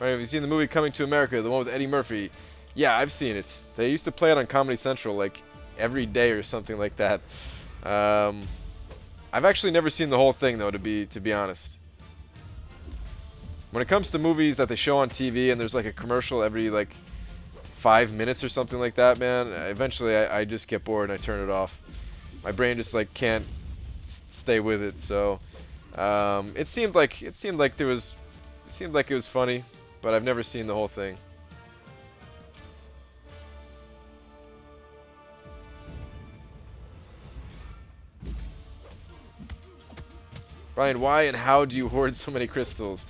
Right, have you seen the movie Coming to America, the one with Eddie Murphy? Yeah, I've seen it. They used to play it on Comedy Central like every day or something like that. I've actually never seen the whole thing though, to be honest. When it comes to movies that they show on TV and there's like a commercial every like 5 minutes or something like that, man, eventually I just get bored and I turn it off. My brain just like can't stay with it. So it seemed like it was funny, but I've never seen the whole thing. Brian, why and how do you hoard so many crystals?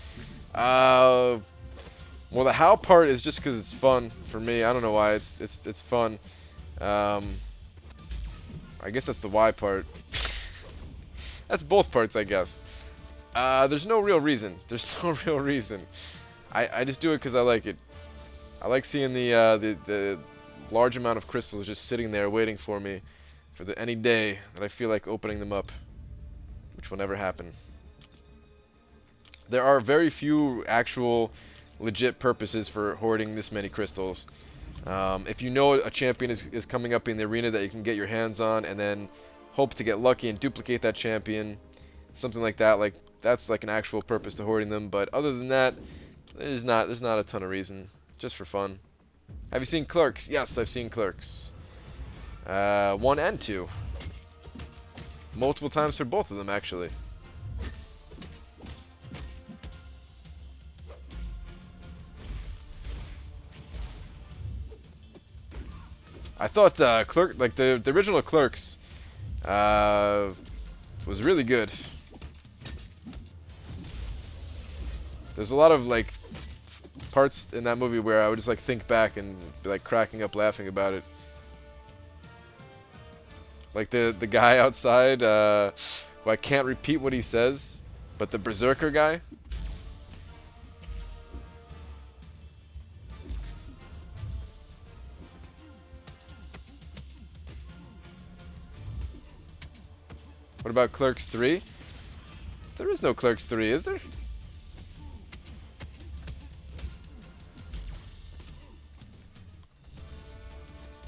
Well, the how part is just because it's fun for me. I don't know why. It's fun. I guess that's the why part. That's both parts, I guess. There's no real reason. There's no real reason. I just do it because I like it. I like seeing the large amount of crystals just sitting there waiting for me for any day that I feel like opening them up, which will never happen. There are very few actual legit purposes for hoarding this many crystals. If you know a champion is coming up in the arena that you can get your hands on and then hope to get lucky and duplicate that champion, something like that, like that's like an actual purpose to hoarding them. But other than that, there's not a ton of reason, just for fun. Have you seen Clerks? Yes, I've seen Clerks. 1 and 2. Multiple times for both of them, actually. I thought the original Clerks was really good. There's a lot of like parts in that movie where I would just like think back and be like cracking up laughing about it. Like the guy outside who I can't repeat what he says, but the Berserker guy. What about Clerks 3? There is no Clerks 3, is there?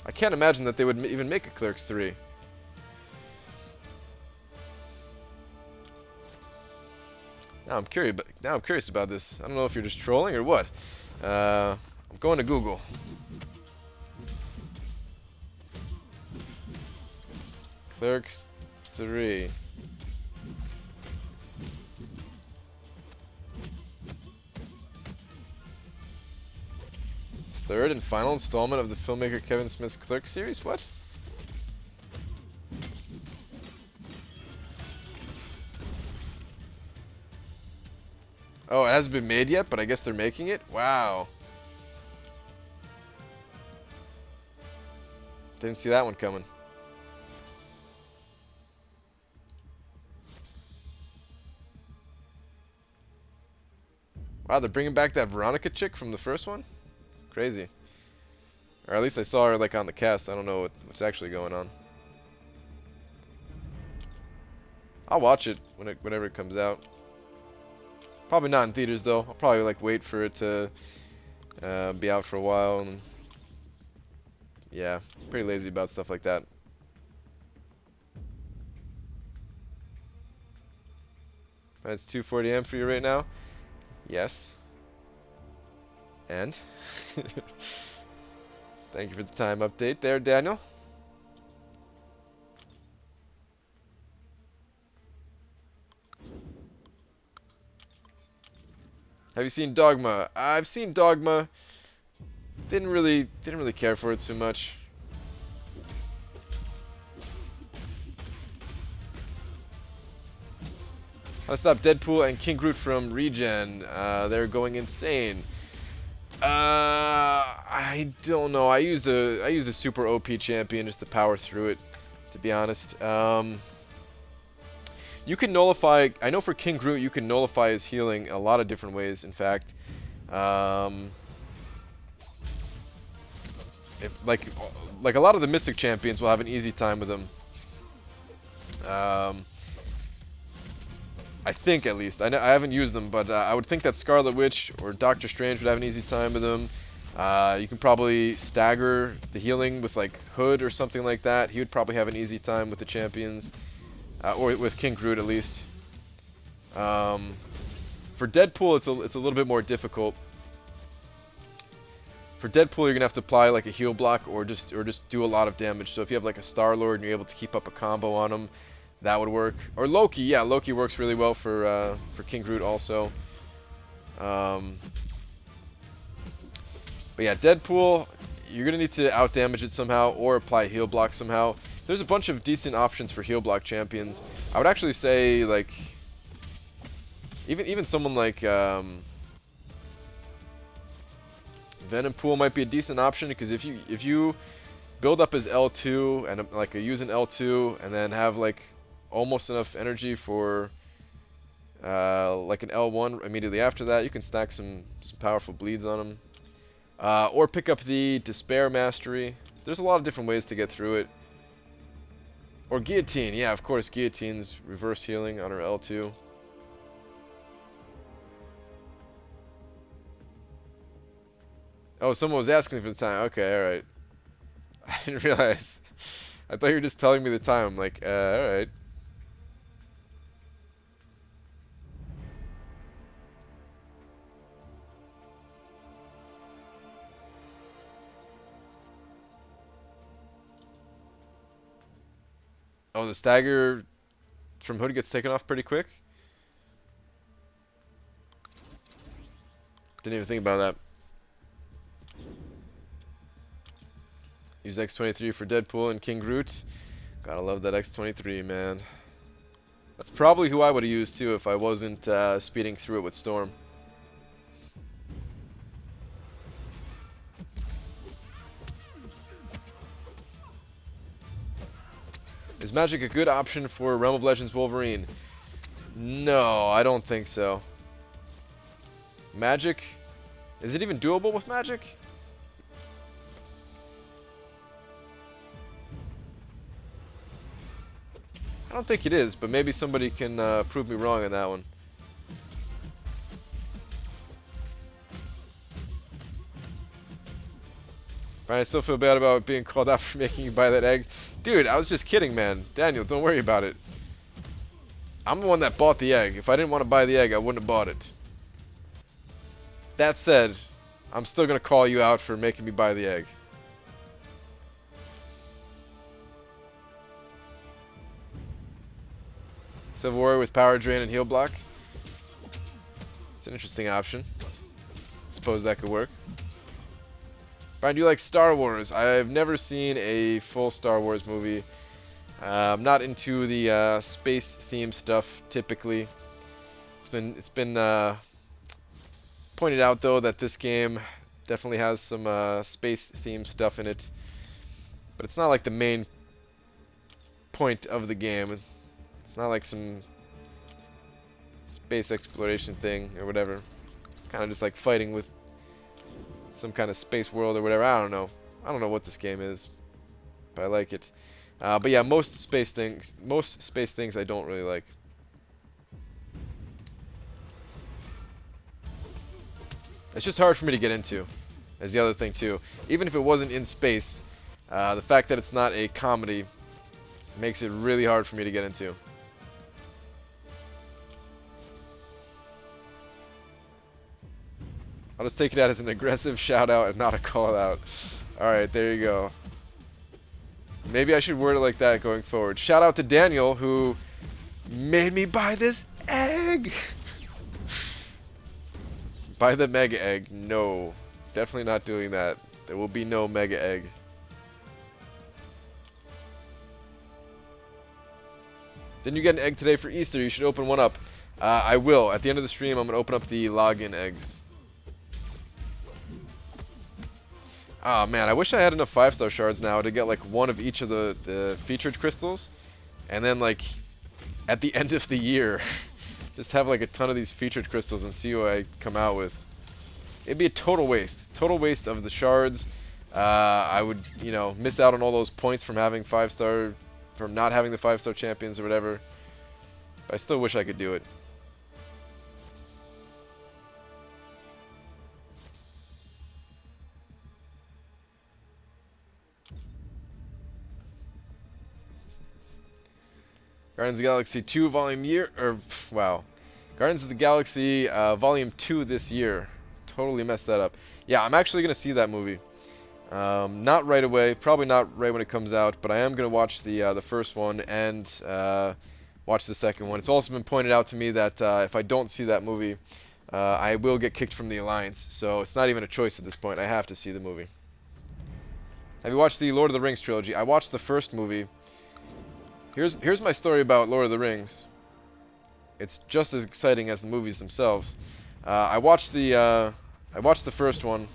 I can't imagine that they would even make a Clerks 3. Now I'm curious about this. I don't know if you're just trolling or what. I'm going to Google. Clerks 3. Third and final installment of the filmmaker Kevin Smith's Clerks series? What? Oh, it hasn't been made yet, but I guess they're making it? Wow. Didn't see that one coming. Wow, they're bringing back that Veronica chick from the first one? Crazy. Or at least I saw her like on the cast. I don't know what's actually going on. I'll watch it whenever it comes out. Probably not in theaters though. I'll probably like wait for it to be out for a while. And yeah, pretty lazy about stuff like that. It's 2:40 AM for you right now? Yes. And? Thank you for the time update there, Daniel. Have you seen Dogma? I've seen Dogma. Didn't really care for it too much. How to stop Deadpool and King Groot from Regen? They're going insane. I don't know. I use a super OP champion just to power through it, to be honest. You can nullify... I know for King Groot, you can nullify his healing a lot of different ways, in fact. if like a lot of the Mystic champions will have an easy time with them. I think, at least. I haven't used them, but I would think that Scarlet Witch or Doctor Strange would have an easy time with them. You can probably stagger the healing with like Hood or something like that. He would probably have an easy time with the champions, or with King Groot at least. For Deadpool, it's a little bit more difficult. For Deadpool, you're gonna have to apply like a heal block or just do a lot of damage. So if you have like a Star-Lord and you're able to keep up a combo on him, that would work. Or Loki, yeah, Loki works really well for King Groot also. But yeah, Deadpool, you're gonna need to outdamage it somehow or apply a heal block somehow. There's a bunch of decent options for heal block champions. I would actually say like even someone like Venompool might be a decent option, because if you build up his L2 and like use an L2 and then have like almost enough energy for like an L1 immediately after that, you can stack some powerful bleeds on him. Or pick up the Despair Mastery. There's a lot of different ways to get through it. Or Guillotine, yeah, of course, Guillotine's reverse healing on her L2. Oh, someone was asking for the time. Okay, alright. I didn't realize. I thought you were just telling me the time. I'm like, alright. Oh, the stagger from Hood gets taken off pretty quick? Didn't even think about that. Use X23 for Deadpool and King Groot. Gotta love that X23, man. That's probably who I would have used too if I wasn't speeding through it with Storm. Is Magic a good option for Realm of Legends Wolverine? No, I don't think so. Magic? Is it even doable with Magic? I don't think it is, but maybe somebody can prove me wrong on that one. Brian, I still feel bad about being called out for making you buy that egg. Dude, I was just kidding, man. Daniel, don't worry about it. I'm the one that bought the egg. If I didn't want to buy the egg, I wouldn't have bought it. That said, I'm still going to call you out for making me buy the egg. Civil War with Power Drain and Heal Block. It's an interesting option. Suppose that could work. Brian, do you like Star Wars? I've never seen a full Star Wars movie. I'm not into the space theme stuff typically. It's been pointed out though that this game definitely has some space theme stuff in it, but it's not like the main point of the game. It's not like some space exploration thing or whatever. Kind of just like fighting with some kind of space world or whatever. I don't know. I don't know what this game is, but I like it. But yeah, most space things I don't really like. It's just hard for me to get into, as the other thing too. Even if it wasn't in space, the fact that it's not a comedy makes it really hard for me to get into. I'll just take it out as an aggressive shout out and not a call out. Alright, there you go. Maybe I should word it like that going forward. Shout out to Daniel, who made me buy this egg! Buy the mega egg. No. Definitely not doing that. There will be no mega egg. Didn't you get an egg today for Easter? You should open one up. I will. At the end of the stream, I'm going to open up the login eggs. Oh man, I wish I had enough 5-star shards now to get like one of each of the featured crystals. And then like at the end of the year, just have like a ton of these featured crystals and see what I come out with. It'd be a total waste. Total waste of the shards, I would, you know, miss out on all those points from having 5-star, from not having the 5-star champions or whatever. But I still wish I could do it. Guardians of the Galaxy 2 Volume Year, or, wow. Guardians of the Galaxy Volume 2 this year. Totally messed that up. Yeah, I'm actually going to see that movie. Not right away, probably not right when it comes out, but I am going to watch the first one and watch the second one. It's also been pointed out to me that if I don't see that movie, I will get kicked from the Alliance, so it's not even a choice at this point. I have to see the movie. Have you watched the Lord of the Rings trilogy? I watched the first movie. Here's my story about Lord of the Rings. It's just as exciting as the movies themselves. I watched the first one,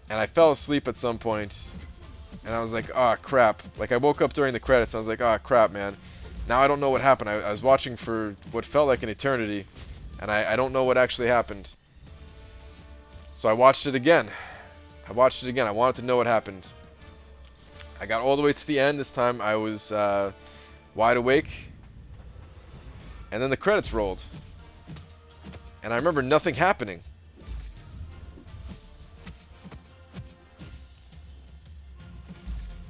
and I fell asleep at some point, and I was like, ah, crap. Like, I woke up during the credits, and I was like, ah, crap, man. Now I don't know what happened. I was watching for what felt like an eternity, and I don't know what actually happened. So I watched it again. I wanted to know what happened. I got all the way to the end. This time I was wide awake. And then the credits rolled. And I remember nothing happening.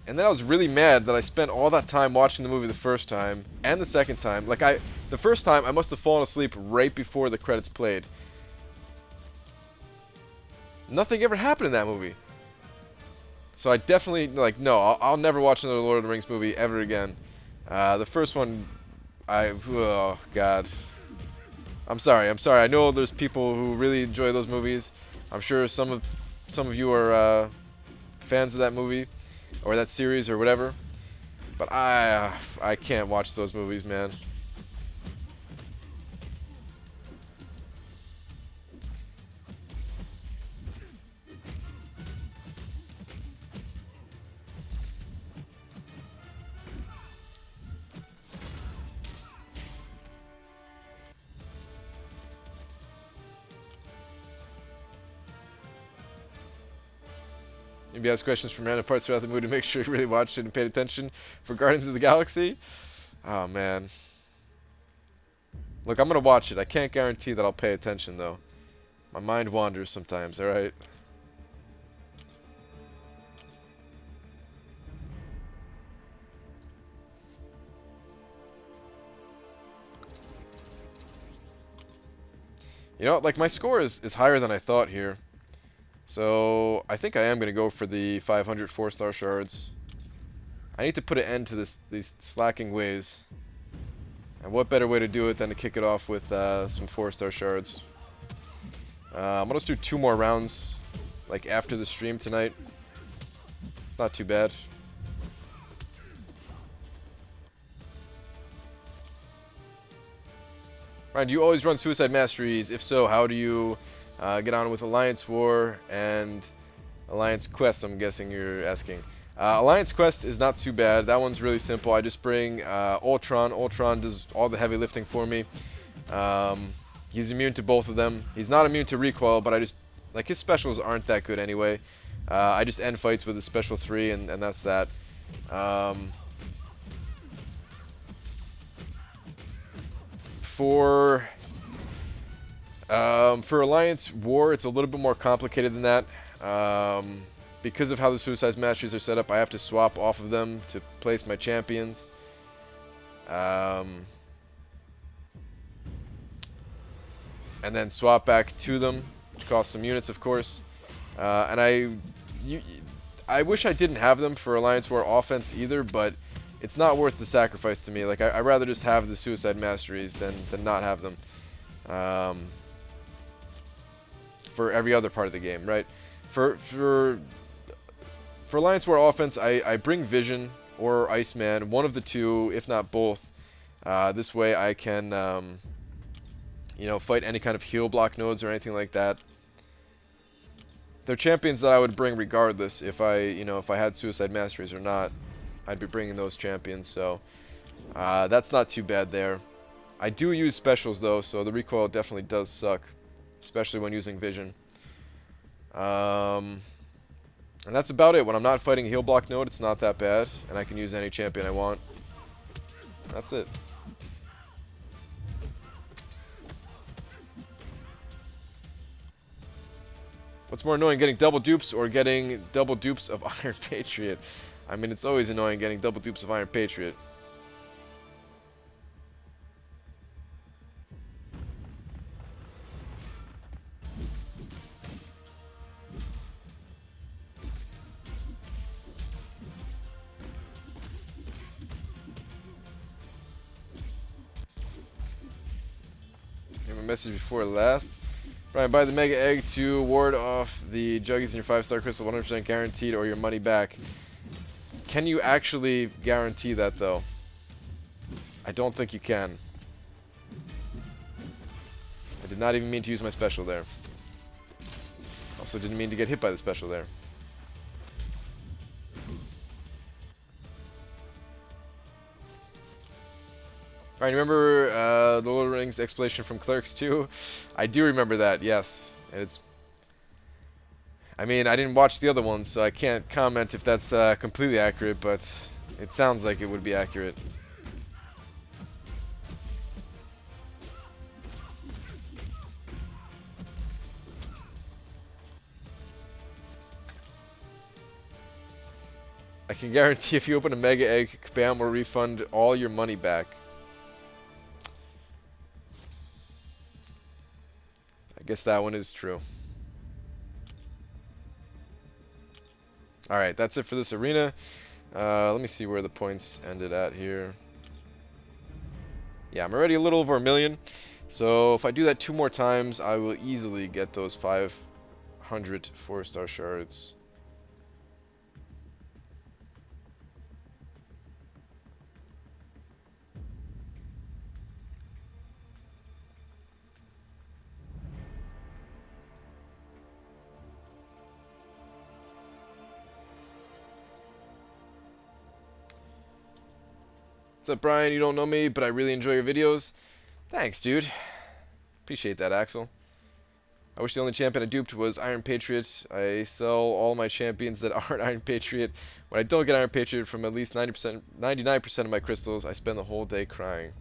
And then I was really mad that I spent all that time watching the movie the first time and the second time. Like, the first time I must have fallen asleep right before the credits played. Nothing ever happened in that movie. So I definitely, like, no, I'll never watch another Lord of the Rings movie ever again. The first one, oh, God. I'm sorry. I know there's people who really enjoy those movies. I'm sure some of you are fans of that movie or that series or whatever. But I can't watch those movies, man. Maybe ask questions from random parts throughout the movie to make sure you really watched it and paid attention for Guardians of the Galaxy. Oh, man. Look, I'm going to watch it. I can't guarantee that I'll pay attention, though. My mind wanders sometimes, alright? You know, like, my score is higher than I thought here. So, I think I am going to go for the 500 4-star shards. I need to put an end to these slacking ways. And what better way to do it than to kick it off with some 4-star shards. I'm going to do 2 more rounds, like, after the stream tonight. It's not too bad. Ryan, do you always run Suicide Masteries? If so, how do you get on with Alliance War and Alliance Quest, I'm guessing you're asking. Alliance Quest is not too bad. That one's really simple. I just bring Ultron. Ultron does all the heavy lifting for me. He's immune to both of them. He's not immune to recoil, but I just, like, his specials aren't that good anyway. I just end fights with his special 3, and that's that. For Alliance War, it's a little bit more complicated than that. Because of how the Suicide Masteries are set up, I have to swap off of them to place my champions. And then swap back to them, which costs some units, of course. And I wish I didn't have them for Alliance War offense either, but it's not worth the sacrifice to me. Like, I'd rather just have the Suicide Masteries than not have them. For every other part of the game, right? For Alliance War offense, I bring Vision or Iceman, one of the two, if not both. This way I can, you know, fight any kind of heal block nodes or anything like that. They're champions that I would bring regardless if I had Suicide Masteries or not. I'd be bringing those champions, so that's not too bad there. I do use specials though, so the recoil definitely does suck, especially when using Vision. And that's about it. When I'm not fighting a heal block node, it's not that bad. And I can use any champion I want. That's it. What's more annoying, getting double dupes or getting double dupes of Iron Patriot? I mean, it's always annoying getting double dupes of Iron Patriot. Give a message before last. Brian, buy the Mega Egg to ward off the Juggies in your 5-star crystal, 100% guaranteed, or your money back. Can you actually guarantee that, though? I don't think you can. I did not even mean to use my special there. Also didn't mean to get hit by the special there. Alright, remember the Lord of the Rings explanation from Clerks 2? I do remember that, yes. And it's... I mean, I didn't watch the other ones, so I can't comment if that's completely accurate, but it sounds like it would be accurate. I can guarantee if you open a Mega Egg, Kabam will refund all your money back. I guess that one is true. Alright, that's it for this arena. Let me see where the points ended at here. Yeah, I'm already a little over 1,000,000. So if I do that 2 more times, I will easily get those 500 4-star shards. What's up, Brian? You don't know me, but I really enjoy your videos. Thanks, dude. Appreciate that, Axel. I wish the only champion I duped was Iron Patriot. I sell all my champions that aren't Iron Patriot. When I don't get Iron Patriot from at least 90%, 99% of my crystals, I spend the whole day crying.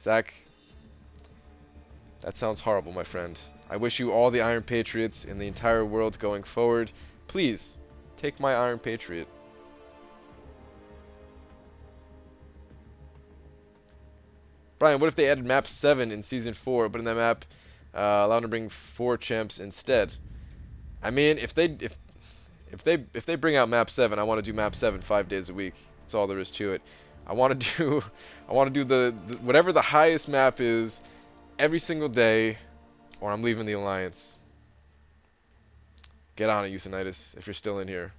Zach, that sounds horrible, my friend. I wish you all the Iron Patriots in the entire world going forward. Please, take my Iron Patriot. Brian, what if they added map 7 in season 4, but in that map allowed them to bring 4 champs instead? I mean, if they bring out map 7, I want to do map 7 5 days a week. That's all there is to it. I want to do the whatever the highest map is every single day, or I'm leaving the alliance. Get on it, Euthanitis, if you're still in here.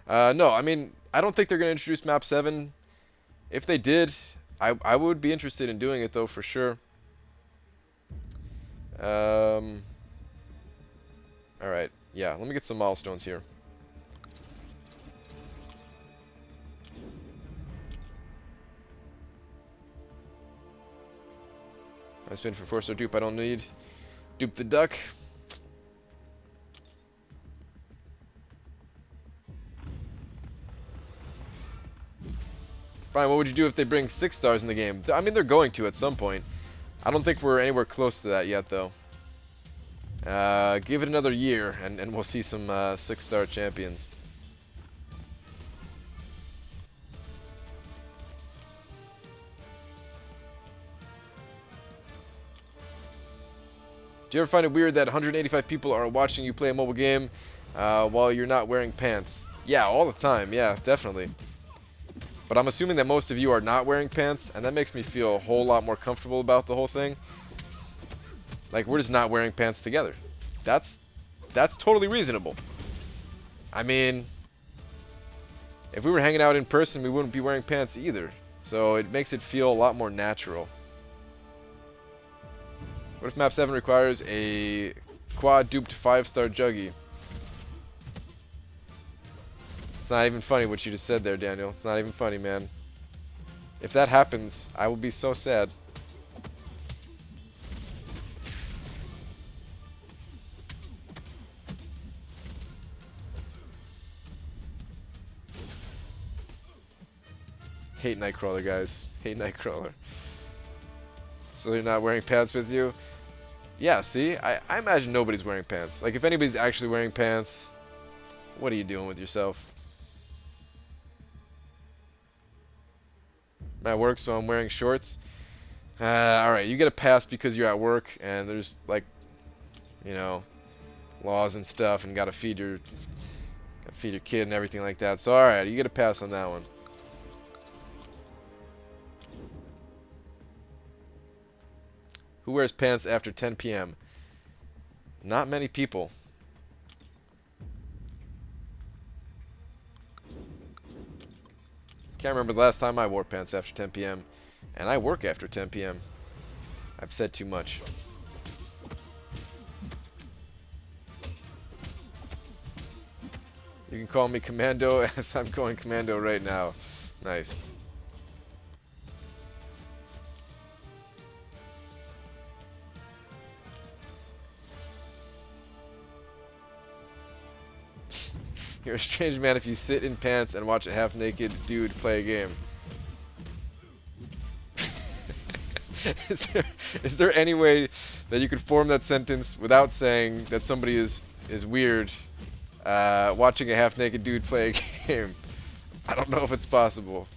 No, I mean, I don't think they're going to introduce map 7. If they did, I would be interested in doing it, though, for sure. Alright, yeah, let me get some milestones here. I spin for 4-star dupe I don't need. Dupe the duck. Brian, what would you do if they bring 6 stars in the game? I mean, they're going to at some point. I don't think we're anywhere close to that yet, though. Give it another year, and we'll see some 6-star champions. Do you ever find it weird that 185 people are watching you play a mobile game while you're not wearing pants? Yeah, all the time. Yeah, definitely. But I'm assuming that most of you are not wearing pants, and that makes me feel a whole lot more comfortable about the whole thing. Like, we're just not wearing pants together. That's totally reasonable. I mean, if we were hanging out in person, we wouldn't be wearing pants either. So it makes it feel a lot more natural. What if map 7 requires a quad duped 5-star juggy? It's not even funny what you just said there, Daniel. It's not even funny, man. If that happens, I will be so sad. Hate Nightcrawler, guys. Hate Nightcrawler. So they're not wearing pants with you? Yeah, see? I imagine nobody's wearing pants. Like, if anybody's actually wearing pants, what are you doing with yourself? I'm at work, so I'm wearing shorts. Alright, you get a pass because you're at work, and there's, like, you know, laws and stuff, and gotta feed your kid and everything like that. So, alright, you get a pass on that one. Who wears pants after 10 p.m.? Not many people. Can't remember the last time I wore pants after 10 p.m. And I work after 10 p.m. I've said too much. You can call me Commando as I'm going Commando right now. Nice. You're a strange man if you sit in pants and watch a half-naked dude play a game. Is there any way that you could form that sentence without saying that somebody is weird watching a half-naked dude play a game? I don't know if it's possible.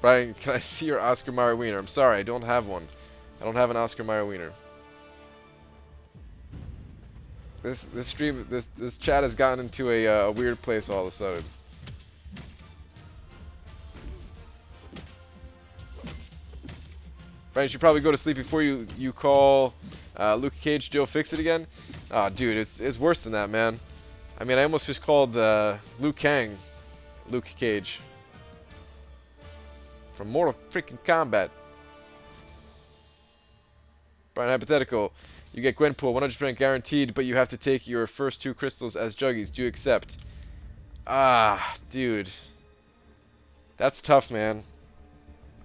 Brian, can I see your Oscar Mayer wiener? I'm sorry, I don't have one. I don't have an Oscar Mayer wiener. This stream, this chat has gotten into a weird place all of a sudden. Right, you should probably go to sleep before you call Luke Cage. Joe, fix it again. Oh, dude, it's worse than that, man. I mean, I almost just called Liu Kang Luke Cage from Mortal freaking Kombat. Brian, hypothetical. You get Gwenpool 100% guaranteed, but you have to take your first 2 crystals as juggies. Do you accept? Ah, dude. That's tough, man.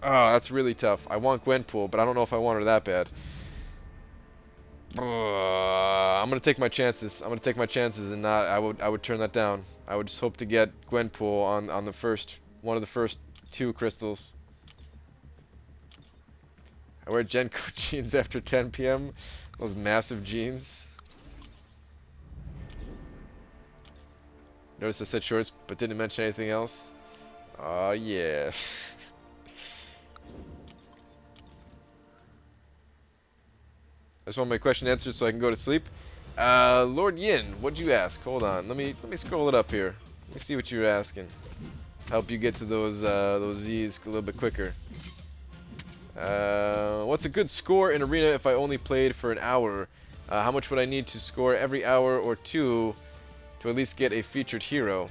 Oh, that's really tough. I want Gwenpool, but I don't know if I want her that bad. I'm gonna take my chances. I'm gonna take my chances and not. I would turn that down. I would just hope to get Gwenpool on the first one of the first 2 crystals. I wear Genko jeans after 10 p.m. Those massive jeans. Notice I said shorts, but didn't mention anything else. Oh yeah. I just want my question answered so I can go to sleep. Lord Yin, what'd you ask? Hold on, let me scroll it up here. Let me see what you're asking. Help you get to those Z's a little bit quicker. What's a good score in Arena if I only played for an hour? How much would I need to score every hour or 2 to at least get a featured hero?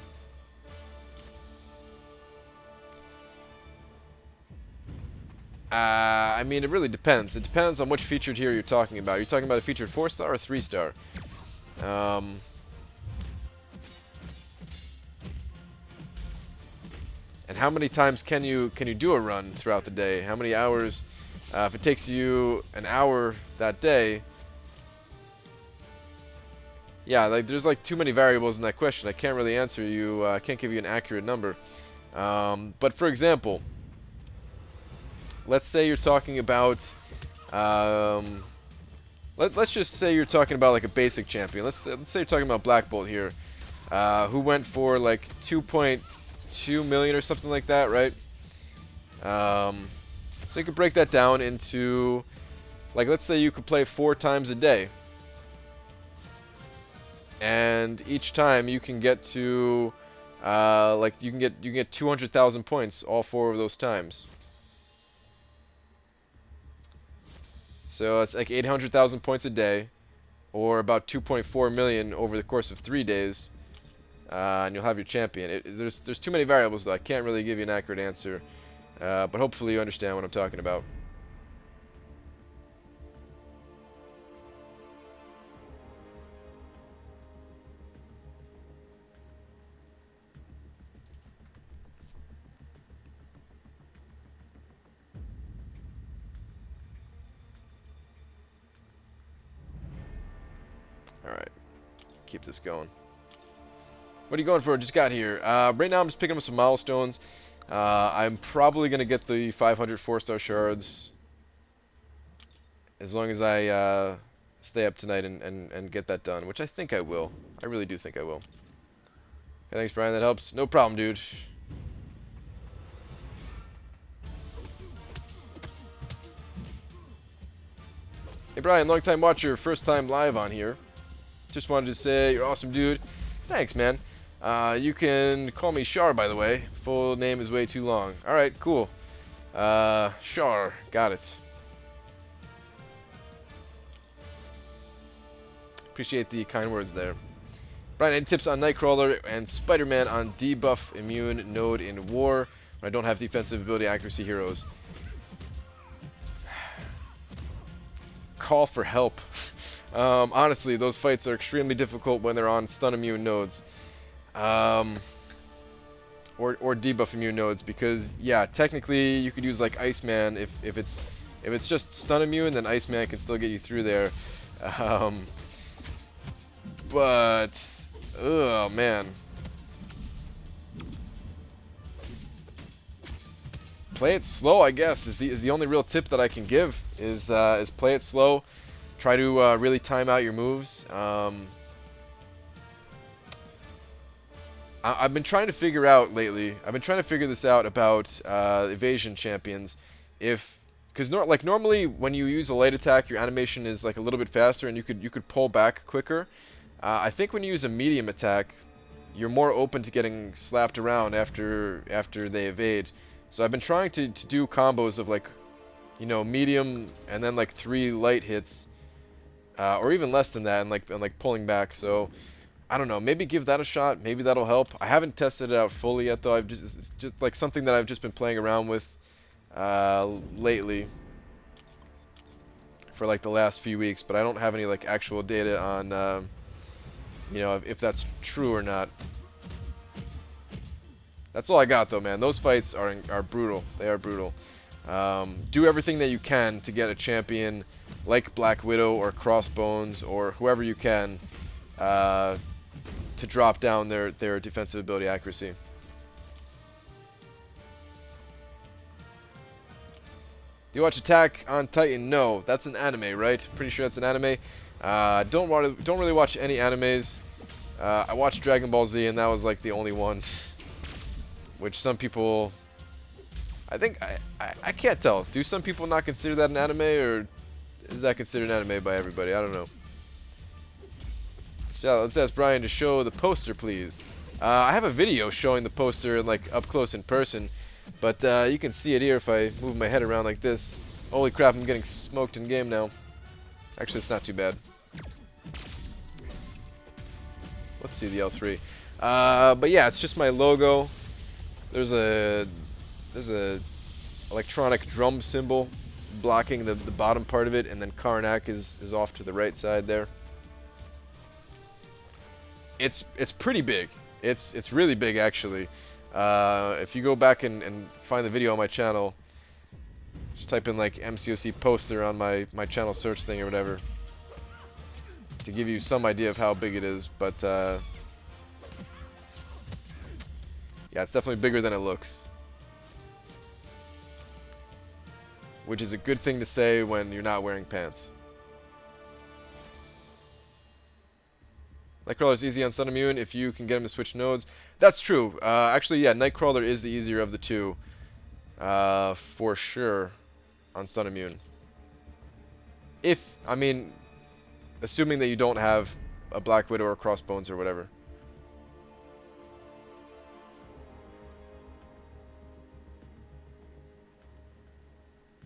I mean, it really depends. It depends on which featured hero you're talking about. Are you talking about a featured 4-star or 3-star? And how many times can you do a run throughout the day? How many hours? If it takes you an hour that day, yeah, like there's like too many variables in that question. I can't really answer you. I can't give you an accurate number. But for example, let's say you're talking about. Let's just say you're talking about like a basic champion. Let's say you're talking about Black Bolt here, who went for like 2.2 million or something like that, right? So you could break that down into, like, let's say you could play 4 times a day, and each time you can get to, like, you can get 200,000 points all 4 of those times. So it's like 800,000 points a day, or about 2.4 million over the course of 3 days, and you'll have your champion. There's too many variables though. I can't really give you an accurate answer, but hopefully you understand what I'm talking about. Alright, keep this going. What are you going for? Just got here. Right now I'm just picking up some milestones. I'm probably going to get the 500 4-star shards as long as I stay up tonight and get that done, which I think I will. I really do think I will. Okay, thanks, Brian. That helps. No problem, dude. Hey, Brian, long-time watcher, first time live on here. Just wanted to say you're awesome, dude. Thanks, man. You can call me Shar, by the way. Full name is way too long. All right, cool. Shar, got it. Appreciate the kind words there. Brian, any tips on Nightcrawler and Spider-Man on debuff immune node in war when I don't have defensive ability accuracy heroes? Call for help. Honestly, those fights are extremely difficult when they're on stun immune nodes. Or debuff immune nodes, because yeah, technically you could use like Iceman if it's just stun immune, then Iceman can still get you through there. But oh man, play it slow, I guess, is the only real tip that I can give. Is play it slow. Try to really time out your moves. I've been trying to figure out lately. I've been trying to figure this out about evasion champions. Because normally when you use a light attack, your animation is like a little bit faster, and you could pull back quicker. I think when you use a medium attack, you're more open to getting slapped around after they evade. So I've been trying to do combos of like, you know, medium and then like 3 light hits, or even less than that, and like pulling back. So I don't know, maybe give that a shot. Maybe that'll help. I haven't tested it out fully yet, though. It's just like something that I've just been playing around with lately for like the last few weeks, but I don't have any like actual data on you know, if that's true or not. That's all I got, though, man. Those fights are brutal. They are brutal. Do everything that you can to get a champion like Black Widow or Crossbones or whoever you can to drop down their defensive ability accuracy. Do you watch Attack on Titan? No, that's an anime, right? Pretty sure that's an anime. Don't really watch any animes. I watched Dragon Ball Z, and that was like the only one, which some people, I think, I can't tell. Do some people not consider that an anime, or is that considered an anime by everybody? I don't know. So let's ask Brian to show the poster, please. I have a video showing the poster like up close in person, but you can see it here if I move my head around like this. Holy crap, I'm getting smoked in game now. Actually, it's not too bad. Let's see the L3. But yeah, it's just my logo. There's a electronic drum symbol blocking the bottom part of it, and then Karnak is off to the right side there. It's pretty big. It's really big, actually. If you go back and find the video on my channel, just type in like MCOC poster on my channel search thing or whatever to give you some idea of how big it is. But yeah, it's definitely bigger than it looks, which is a good thing to say when you're not wearing pants. Nightcrawler's easy on Sun Immune if you can get him to switch nodes. That's true. Actually, yeah, Nightcrawler is the easier of the two, for sure, on Sun Immune. I mean, assuming that you don't have a Black Widow or Crossbones or whatever.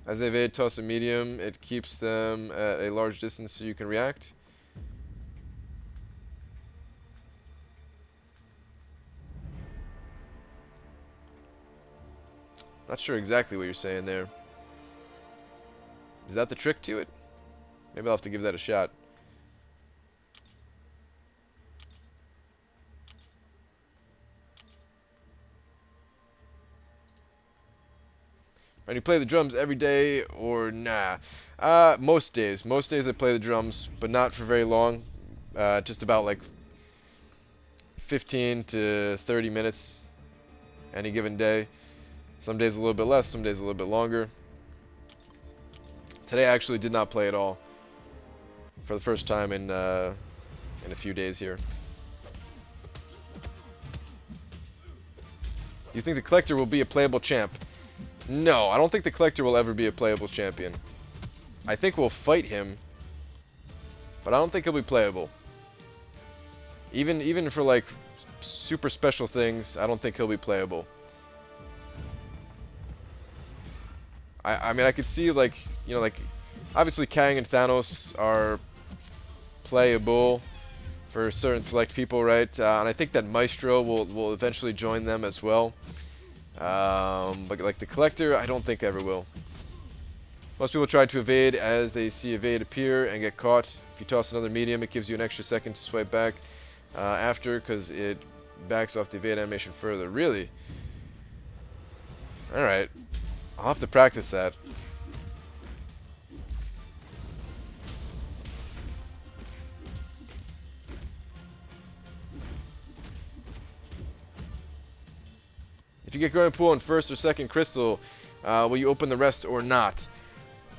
As they evade, toss a medium. It keeps them at a large distance so you can react. Not sure exactly what you're saying there. Is that the trick to it? Maybe I'll have to give that a shot. And you play the drums every day or nah? Most days. Most days I play the drums, but not for very long. Just about like 15 to 30 minutes any given day. Some days a little bit less, some days a little bit longer. Today I actually did not play at all for the first time in a few days here. You think the Collector will be a playable champ? No, I don't think the Collector will ever be a playable champion. I think we'll fight him, but I don't think he'll be playable. Even for like super special things, I don't think he'll be playable. I mean, I could see, like, you know, like, obviously Kang and Thanos are playable for certain select people, right? And I think that Maestro will eventually join them as well. But like the Collector, I don't think ever will. Most people try to evade as they see evade appear and get caught. If you toss another medium, it gives you an extra second to swipe back after, because it backs off the evade animation further. Really? Alright. I'll have to practice that. If you get Gwenpool on first or second crystal, will you open the rest or not?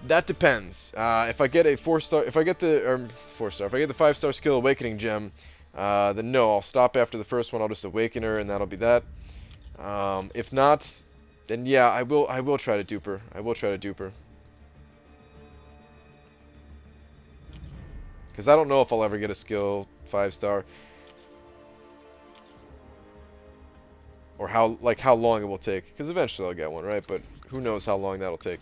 That depends. If I get a 4-star, if I get the 4-star, if I get the 5-star skill awakening gem, then no, I'll stop after the first one. I'll just awaken her, and that'll be that. If not, then yeah, I will try to dupe her. I will try to dupe her. Because I don't know if I'll ever get a skill 5-star. Or how long it will take. Because eventually I'll get one, right? But who knows how long that'll take.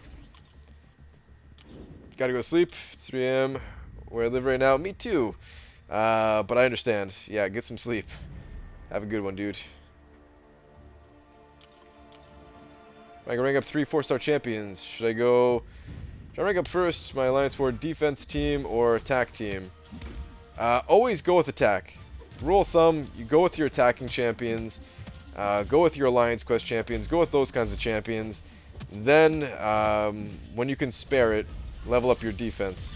Gotta go to sleep. It's 3 a.m. where I live right now. Me too. But I understand. Yeah, get some sleep. Have a good one, dude. I can rank up 3 4-star champions. Should I rank up first my Alliance War defense team or attack team? Always go with attack. Rule of thumb, you go with your attacking champions. Go with your Alliance Quest champions. Go with those kinds of champions. Then, when you can spare it, level up your defense.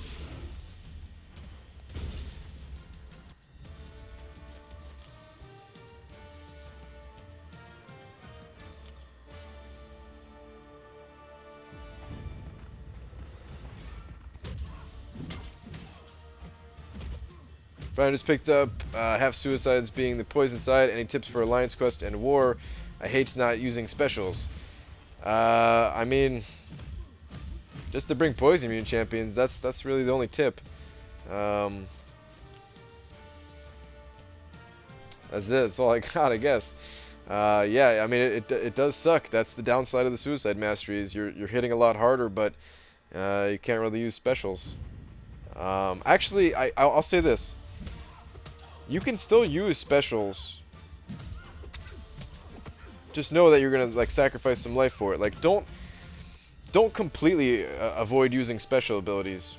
Brian just picked up half suicides being the poison side. Any tips for Alliance Quest and War? I hate not using specials. I mean, just to bring poison immune champions. That's really the only tip. That's it. That's all I got, I guess. Yeah, I mean, it does suck. That's the downside of the suicide masteries. You're hitting a lot harder, but you can't really use specials. Actually, I'll say this. You can still use specials. Just know that you're gonna like sacrifice some life for it. Like don't completely avoid using special abilities.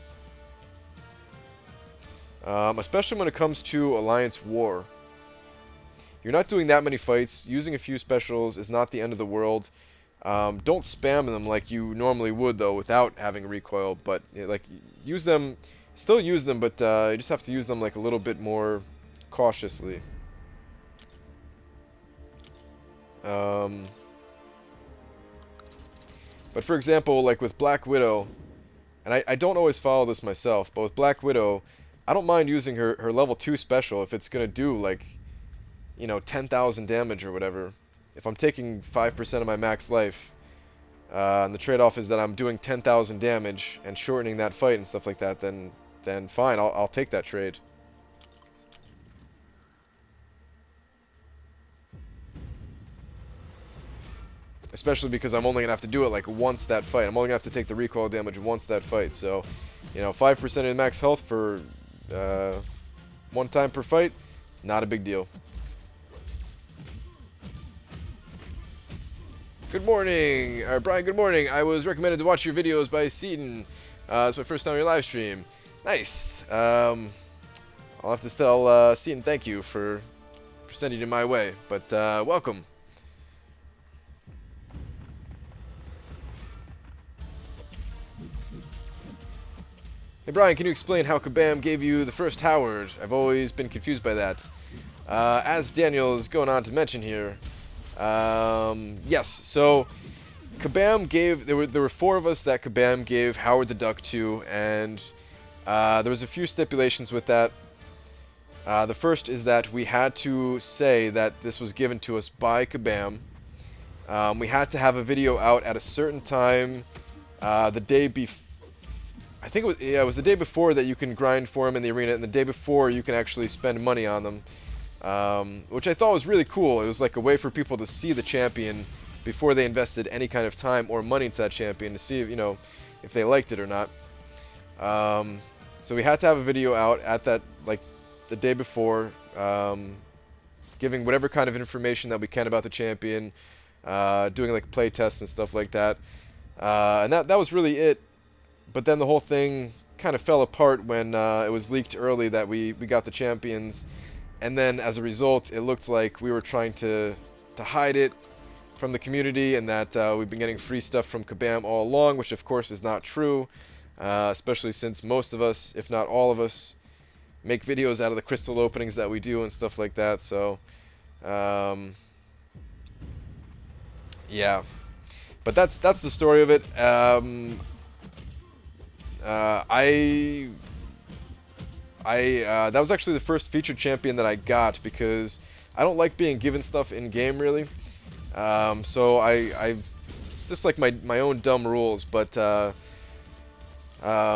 Especially when it comes to Alliance War. You're not doing that many fights. Using a few specials is not the end of the world. Don't spam them like you normally would though, without having recoil. But like use them, still use them, but you just have to use them like a little bit more cautiously. But for example, like with Black Widow, and I don't always follow this myself, but with Black Widow, I don't mind using her level 2 special if it's gonna do like, you know, 10,000 damage or whatever. If I'm taking 5% of my max life, and the trade-off is that I'm doing 10,000 damage and shortening that fight and stuff like that, then fine, I'll take that trade. Especially because I'm only going to have to do it like once that fight. I'm only going to have to take the recoil damage once that fight. So, you know, 5% of max health for one time per fight, not a big deal. Good morning, Brian, good morning. I was recommended to watch your videos by Seaton. It's my first time on your live stream. Nice. I'll have to tell Seaton thank you for sending it my way. But welcome. Hey Brian, can you explain how Kabam gave you the first Howard? I've always been confused by that. As Daniel is going on to mention here, yes, so Kabam gave, there were 4 of us that Kabam gave Howard the Duck to, and there was a few stipulations with that. The first is that we had to say that this was given to us by Kabam. We had to have a video out at a certain time, the day before. I think it was the day before that you can grind for them in the arena, and the day before you can actually spend money on them, which I thought was really cool. It was like a way for people to see the champion before they invested any kind of time or money into that champion to see if, you know, if they liked it or not. So we had to have a video out at that, like, the day before, giving whatever kind of information that we can about the champion, doing like play tests and stuff like that, and that was really it. But then the whole thing kind of fell apart when it was leaked early that we got the champions, and then as a result it looked like we were trying to hide it from the community, and that we've been getting free stuff from Kabam all along, which of course is not true, especially since most of us, if not all of us, make videos out of the crystal openings that we do and stuff like that. So yeah, but that's the story of it. That was actually the first featured champion that I got, because I don't like being given stuff in game really. So it's just like my own dumb rules, but I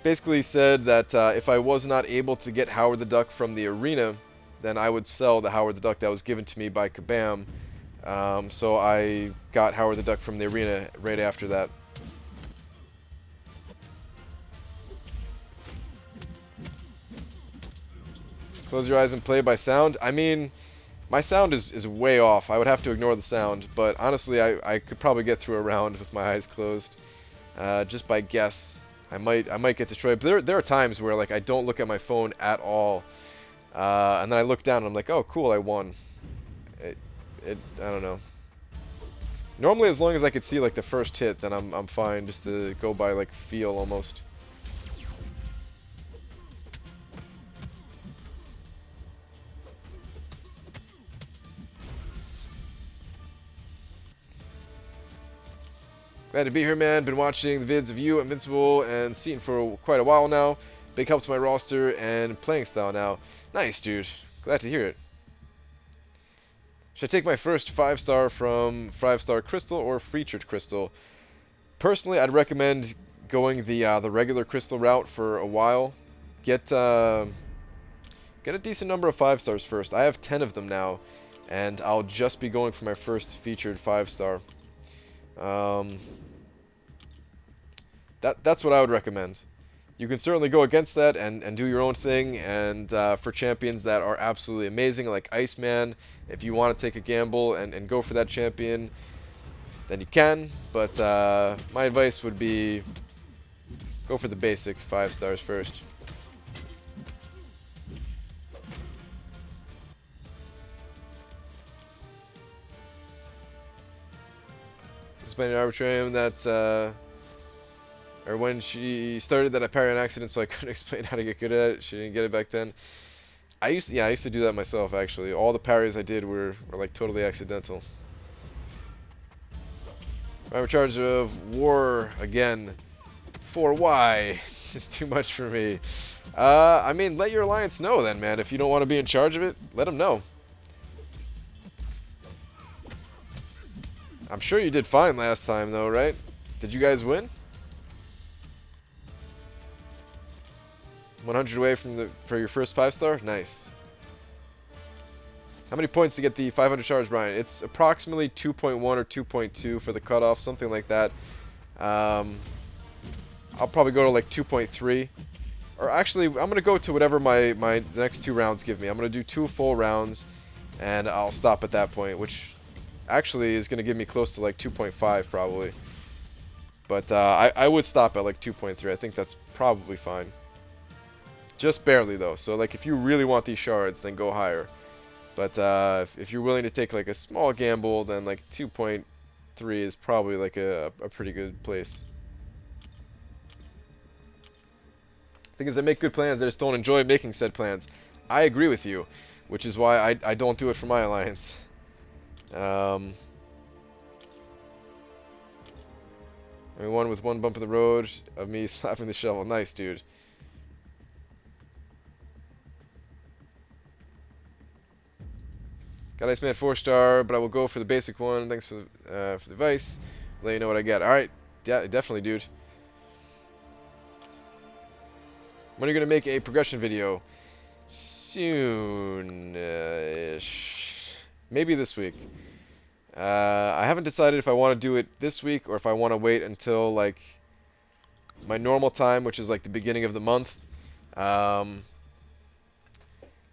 basically said that if I was not able to get Howard the Duck from the arena, then I would sell the Howard the Duck that was given to me by Kabam. So I got Howard the Duck from the arena right after that. Close your eyes and play by sound. I mean, my sound is way off. I would have to ignore the sound, but honestly, I could probably get through a round with my eyes closed, just by guess. I might get destroyed. But there are times where like I don't look at my phone at all, and then I look down and I'm like, oh cool, I won. I don't know. Normally, as long as I could see like the first hit, then I'm fine. Just to go by like feel almost. Glad to be here, man. Been watching the vids of you, Invincible, and Scene for quite a while now. Big help to my roster and playing style now. Nice, dude. Glad to hear it. Should I take my first 5-star from 5-star Crystal or featured Crystal? Personally, I'd recommend going the regular Crystal route for a while. Get a decent number of 5-stars first. I have 10 of them now, and I'll just be going for my first featured 5-star. That's what I would recommend. You can certainly go against that and do your own thing, and for champions that are absolutely amazing, like Iceman, if you want to take a gamble and go for that champion, then you can, but my advice would be go for the basic 5-stars first. Explain an arbitrarium that, or when she started that I parried an accident, so I couldn't explain how to get good at it. She didn't get it back then. I used to do that myself, actually. All the parries I did were like totally accidental. I'm in charge of war again. For why? It's too much for me. I mean, let your alliance know then, man. If you don't want to be in charge of it, let them know. I'm sure you did fine last time, though, right? Did you guys win? 100 away for your first 5-star? Nice. How many points to get the 500 charge, Brian? It's approximately 2.1 or 2.2 for the cutoff, something like that. I'll probably go to like 2.3. Or actually, I'm going to go to whatever the next 2 rounds give me. I'm going to do 2 full rounds, and I'll stop at that point, which actually is going to give me close to like 2.5 probably. But I would stop at like 2.3. I think that's probably fine. Just barely though. So like if you really want these shards, then go higher. But if you're willing to take like a small gamble, then like 2.3 is probably like a pretty good place. Thing is, I make good plans. I just don't enjoy making said plans. I agree with you, which is why I don't do it for my alliance. I mean, one with one bump in the road of me slapping the shovel. Nice, dude. Got Iceman 4-star, but I will go for the basic one. Thanks for the advice. Let you know what I get. All right, definitely, dude. When are you gonna make a progression video? Soon-ish. Maybe this week. I haven't decided if I want to do it this week or if I want to wait until like my normal time, which is like the beginning of the month. Because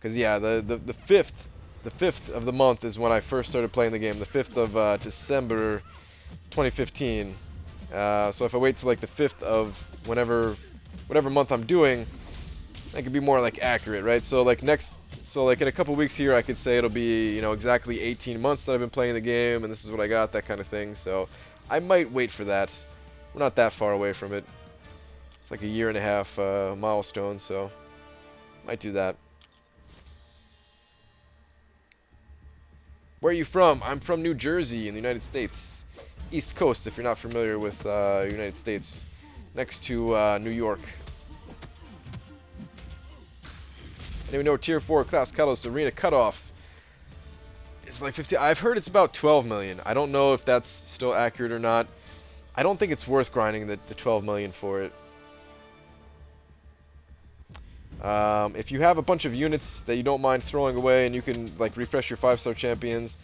yeah, the 5th of the month is when I first started playing the game. The 5th of December 2015. So if I wait till like the 5th of whatever month I'm doing, I could be more like accurate, right? So like in a couple weeks here, I could say it'll be, you know, exactly 18 months that I've been playing the game, and this is what I got, that kind of thing. So I might wait for that. We're not that far away from it. It's like a 1.5 year milestone, so might do that. Where are you from? I'm from New Jersey in the United States. East Coast, if you're not familiar with United States. Next to New York. Anyone know Tier 4 Class Kalos Arena Cutoff? It's like 50. I've heard it's about 12 million. I don't know if that's still accurate or not. I don't think it's worth grinding the 12 million for it. If you have a bunch of units that you don't mind throwing away and you can like refresh your 5-star champions,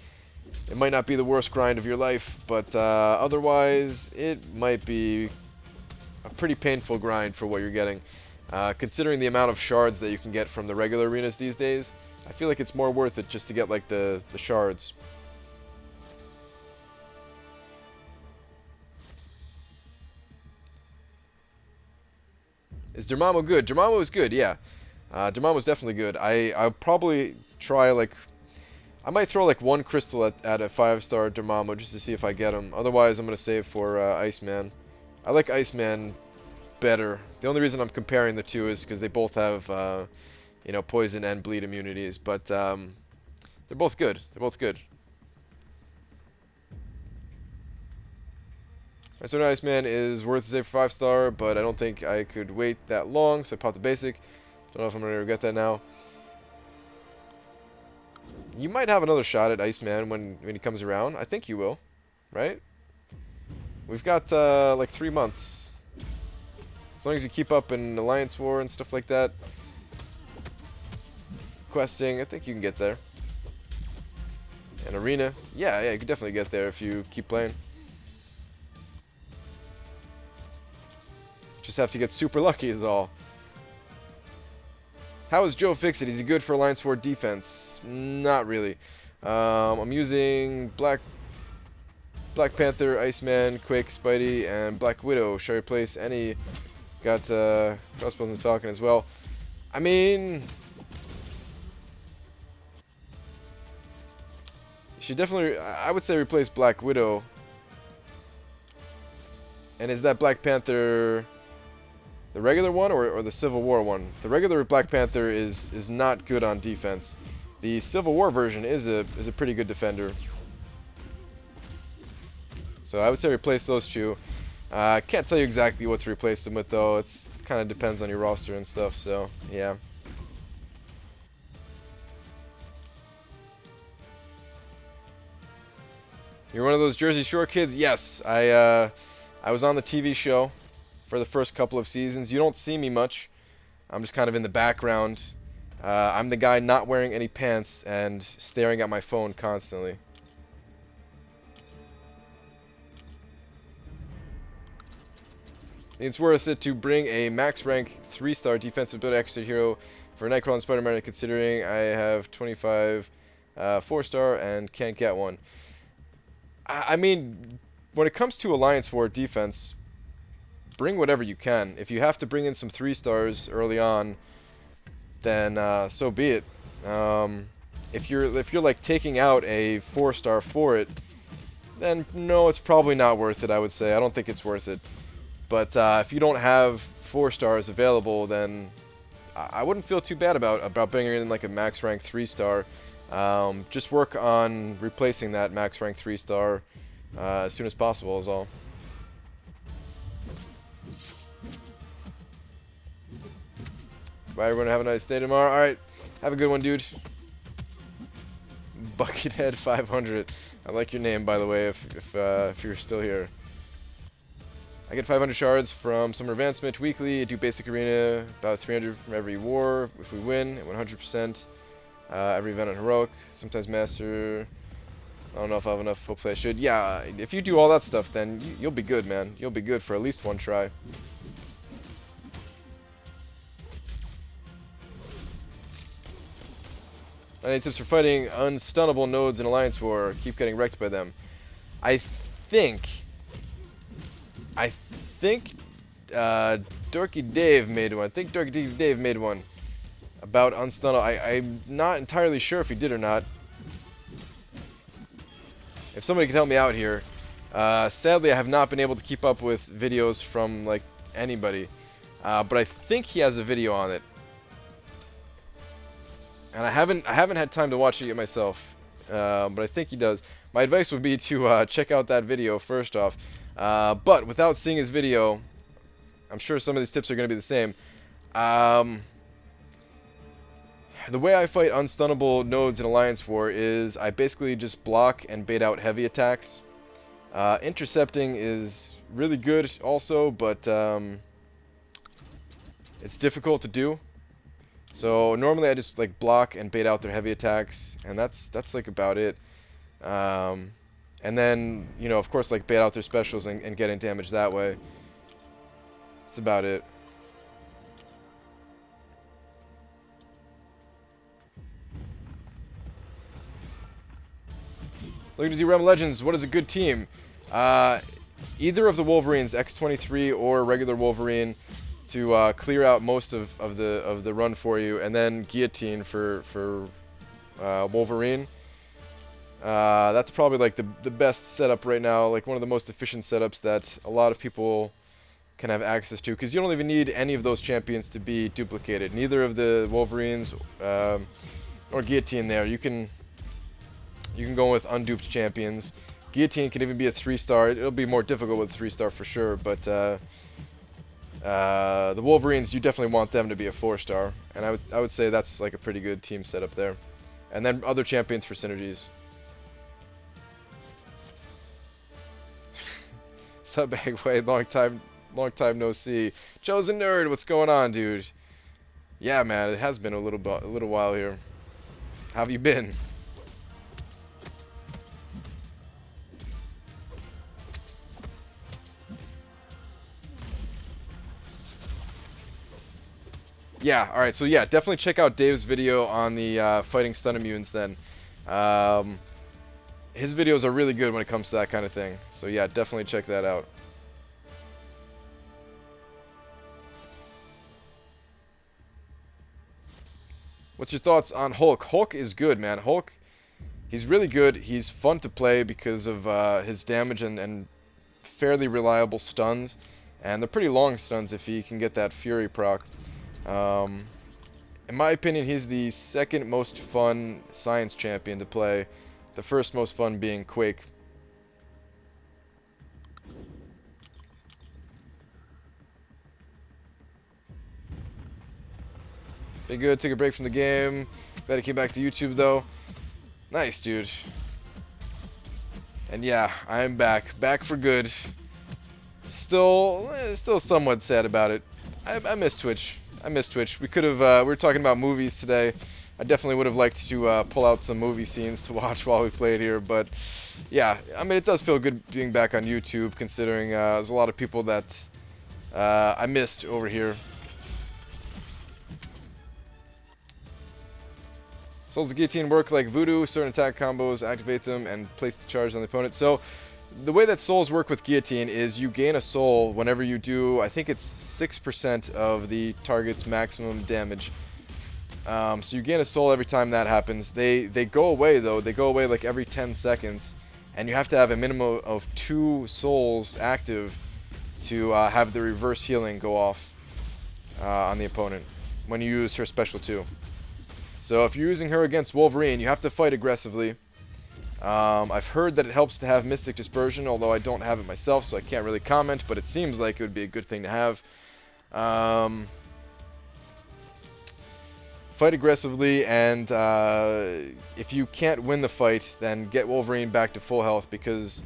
it might not be the worst grind of your life, but otherwise it might be a pretty painful grind for what you're getting. Considering the amount of shards that you can get from the regular arenas these days, I feel like it's more worth it just to get like the shards. Is Dormammu good? Dormammu is good, yeah. Dormammu is definitely good. I'll probably try like... I might throw like one crystal at a 5-star Dormammu just to see if I get him. Otherwise, I'm going to save for Iceman. I like Iceman better. The only reason I'm comparing the two is because they both have, you know, poison and bleed immunities. But they're both good. They're both good. Right, so Iceman is worth a save for 5-star, but I don't think I could wait that long, so I popped the basic. Don't know if I'm going to regret that now. You might have another shot at Iceman when he comes around. I think you will, right? We've got like 3 months. As long as you keep up in Alliance War and stuff like that. Questing, I think you can get there. And Arena, yeah, you could definitely get there if you keep playing. Just have to get super lucky is all. How is Joe Fixit? Is he good for Alliance War defense? Not really. I'm using Black Panther, Iceman, Quake, Spidey, and Black Widow. Should I replace any? Got Crossbows and Falcon as well. I mean, you should definitely, I would say replace Black Widow. And is that Black Panther the regular one or the Civil War one? The regular Black Panther is not good on defense. The Civil War version is a pretty good defender. So I would say replace those two. I can't tell you exactly what to replace them with though. It kind of depends on your roster and stuff. So yeah. You're one of those Jersey Shore kids? Yes, I was on the TV show for the first couple of seasons. You don't see me much. I'm just kind of in the background. I'm the guy not wearing any pants and staring at my phone constantly. It's worth it to bring a max rank 3-star defensive build extra hero for Nightcrawler and Spider-Man, considering I have 25 4-star and can't get one. I mean, when it comes to Alliance War defense, bring whatever you can. If you have to bring in some 3-stars early on, then so be it. If you're like taking out a 4-star for it, then no, it's probably not worth it. I would say I don't think it's worth it. But if you don't have 4-stars available, then I wouldn't feel too bad about bringing in like a max rank 3-star. Just work on replacing that max rank 3-star as soon as possible is all. Bye everyone, have a nice day tomorrow. Alright, have a good one, dude. Buckethead 500. I like your name, by the way, if you're still here. I get 500 shards from Summer Advancement weekly. I do basic arena, about 300 from every war if we win, at 100%. Every event on Heroic, sometimes Master. I don't know if I have enough, hopefully I should. Yeah, if you do all that stuff, then you'll be good, man. You'll be good for at least one try. Any tips for fighting unstunnable nodes in Alliance War? Keep getting wrecked by them. I think Dorky Dave made one. I think Dorky Dave made one about unstunnable. I'm not entirely sure if he did or not. If somebody could help me out here. Sadly, I have not been able to keep up with videos from like anybody, but I think he has a video on it. And I haven't had time to watch it yet myself, but I think he does. My advice would be to check out that video first off. But without seeing his video, I'm sure some of these tips are going to be the same. The way I fight unstunnable nodes in Alliance War is I basically just block and bait out heavy attacks. Intercepting is really good also, but it's difficult to do. So normally I just like block and bait out their heavy attacks, and that's like about it. And then, you know, of course, like bait out their specials and getting damage that way. That's about it. Looking to do Realm Legends, what is a good team? Either of the Wolverines, X23 or regular Wolverine, to clear out most of the run for you, and then Guillotine for Wolverine. That's probably like the best setup right now, like one of the most efficient setups that a lot of people can have access to, because you don't even need any of those champions to be duplicated. Neither of the Wolverines or Guillotine there. You can go with unduped champions. Guillotine can even be a 3-star. It'll be more difficult with 3-star for sure, but the Wolverines, you definitely want them to be a 4-star, and I would say that's like a pretty good team setup there. And then other champions for synergies. Sub Eggway, long time no see. Chosen Nerd, what's going on, dude? Yeah, man, it has been a little while here. How have you been? Yeah, alright, so yeah, definitely check out Dave's video on the fighting stun immunes then. His videos are really good when it comes to that kind of thing. So yeah, definitely check that out. What's your thoughts on Hulk? Hulk is good, man. Hulk, he's really good. He's fun to play because of his damage and fairly reliable stuns. And they're pretty long stuns if he can get that Fury proc. In my opinion, he's the second most fun science champion to play. The first most fun being Quake. Been good, took a break from the game. Glad I came back to YouTube though. Nice, dude. And yeah, I'm back. Back for good. Still somewhat sad about it. I miss Twitch. I miss Twitch. We could have, we were talking about movies today. I definitely would have liked to pull out some movie scenes to watch while we played here, but yeah, I mean, it does feel good being back on YouTube, considering there's a lot of people that I missed over here. Souls of Guillotine work like Voodoo. Certain attack combos, activate them, and place the charge on the opponent. So, the way that souls work with Guillotine is you gain a soul whenever you do, I think it's 6% of the target's maximum damage. So you gain a soul every time that happens. They go away though. They go away like every 10 seconds, and you have to have a minimum of 2 souls active to have the reverse healing go off on the opponent. when you use her special 2. So if you're using her against Wolverine, you have to fight aggressively. I've heard that it helps to have Mystic Dispersion, although I don't have it myself, so I can't really comment, but it seems like it would be a good thing to have. Fight aggressively, and if you can't win the fight, then get Wolverine back to full health, because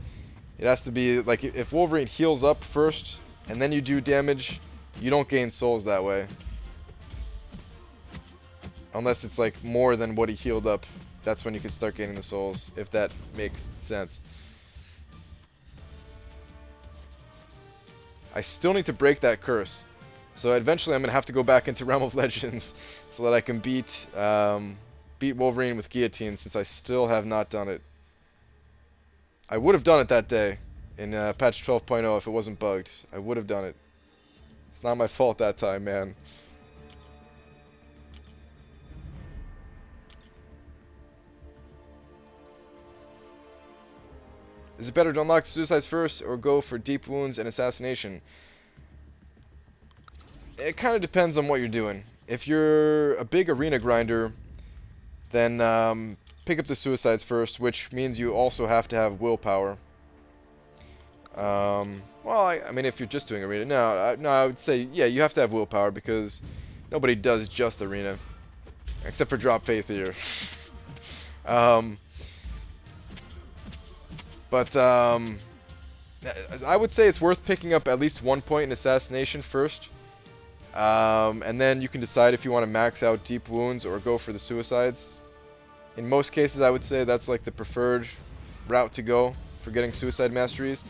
it has to be, like, if Wolverine heals up first, and then you do damage, you don't gain souls that way. Unless it's, like, more than what he healed up. That's when you can start gaining the souls, if that makes sense. I still need to break that curse. So eventually I'm going to have to go back into Realm of Legends so that I can beat Wolverine with Guillotine, since I still have not done it. I would have done it that day in patch 12.0 if it wasn't bugged. I would have done it. It's not my fault that time, man. Is it better to unlock the suicides first or go for deep wounds and assassination? It kind of depends on what you're doing. If you're a big arena grinder, then pick up the suicides first, which means you also have to have willpower. Well, I mean, if you're just doing arena, no, I would say, yeah, you have to have willpower, because nobody does just arena, except for Drop Faith here. But I would say it's worth picking up at least 1 point in assassination first. And then you can decide if you want to max out deep wounds or go for the suicides. In most cases, I would say that's like the preferred route to go for getting suicide masteries.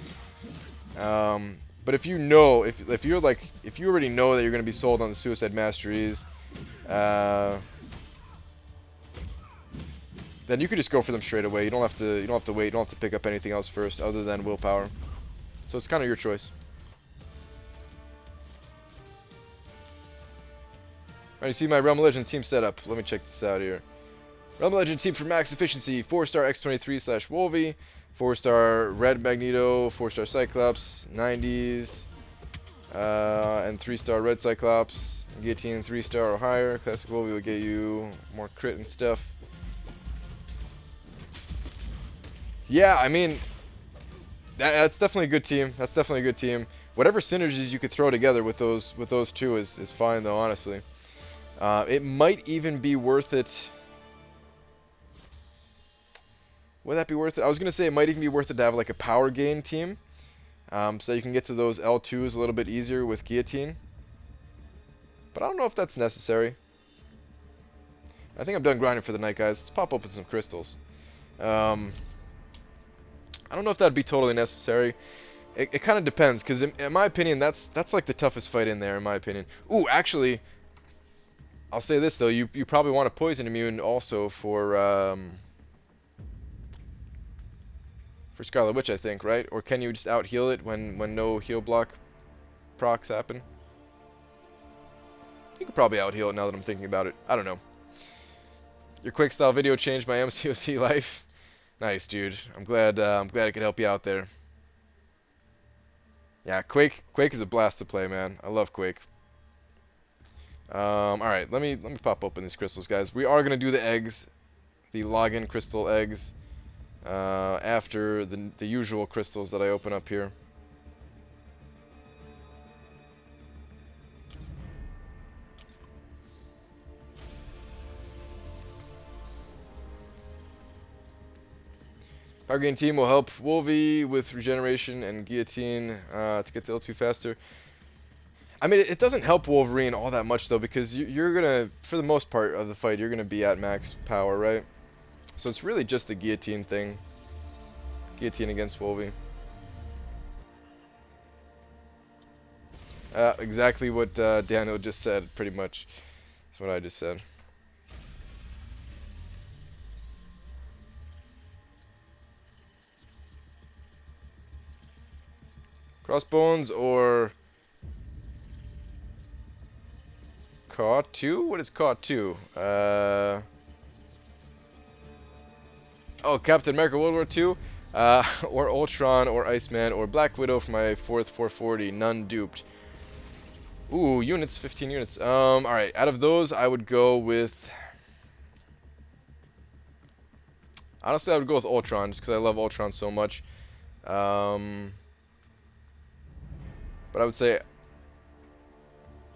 But if you know, if you already know that you're going to be sold on the suicide masteries, then you could just go for them straight away. You don't have to wait. You don't have to pick up anything else first other than willpower. So it's kind of your choice. Alright, you see my Realm of Legends team setup. Let me check this out here. Realm of Legends team for max efficiency: 4-star X23/Wolvie, 4-star Red Magneto, 4-star Cyclops, 90s, and 3-star Red Cyclops. Guillotine 3-star or higher. Classic Wolvie will get you more crit and stuff. Yeah, I mean, that's definitely a good team. That's definitely a good team. Whatever synergies you could throw together with those two is fine, though, honestly. It might even be worth it. Would that be worth it? I was going to say it might even be worth it to have like a power gain team. So you can get to those L2s a little bit easier with Guillotine. But I don't know if that's necessary. I think I'm done grinding for the night, guys. Let's pop open some crystals. I don't know if that'd be totally necessary. It kind of depends, because in my opinion, that's like the toughest fight in there, in my opinion. Ooh, actually, I'll say this though: you probably want a poison immune also for Scarlet Witch, I think, right? Or can you just out heal it when no heal block procs happen? You could probably out heal it now that I'm thinking about it. I don't know. Your quick style video changed my MCOC life. Nice, dude. I'm glad I could help you out there. Yeah, Quake is a blast to play, man. I love Quake. All right, let me pop open these crystals, guys. We are gonna do the eggs, the login crystal eggs, after the usual crystals that I open up here. Power Gain team will help Wolvie with regeneration and Guillotine to get to L2 faster. I mean, it doesn't help Wolverine all that much, though, because you're going to, for the most part of the fight, you're going to be at max power, right? So it's really just the Guillotine thing. Guillotine against Wolvie. Exactly what Daniel just said, pretty much. That's what I just said. Crossbones or Caw 2? What is Caw 2? Oh, Captain America World War 2? Or Ultron, or Iceman, or Black Widow for my 4th 440. None duped. Ooh, units, 15 units. Alright, out of those, I would go with... Honestly, I would go with Ultron, just because I love Ultron so much. But I would say...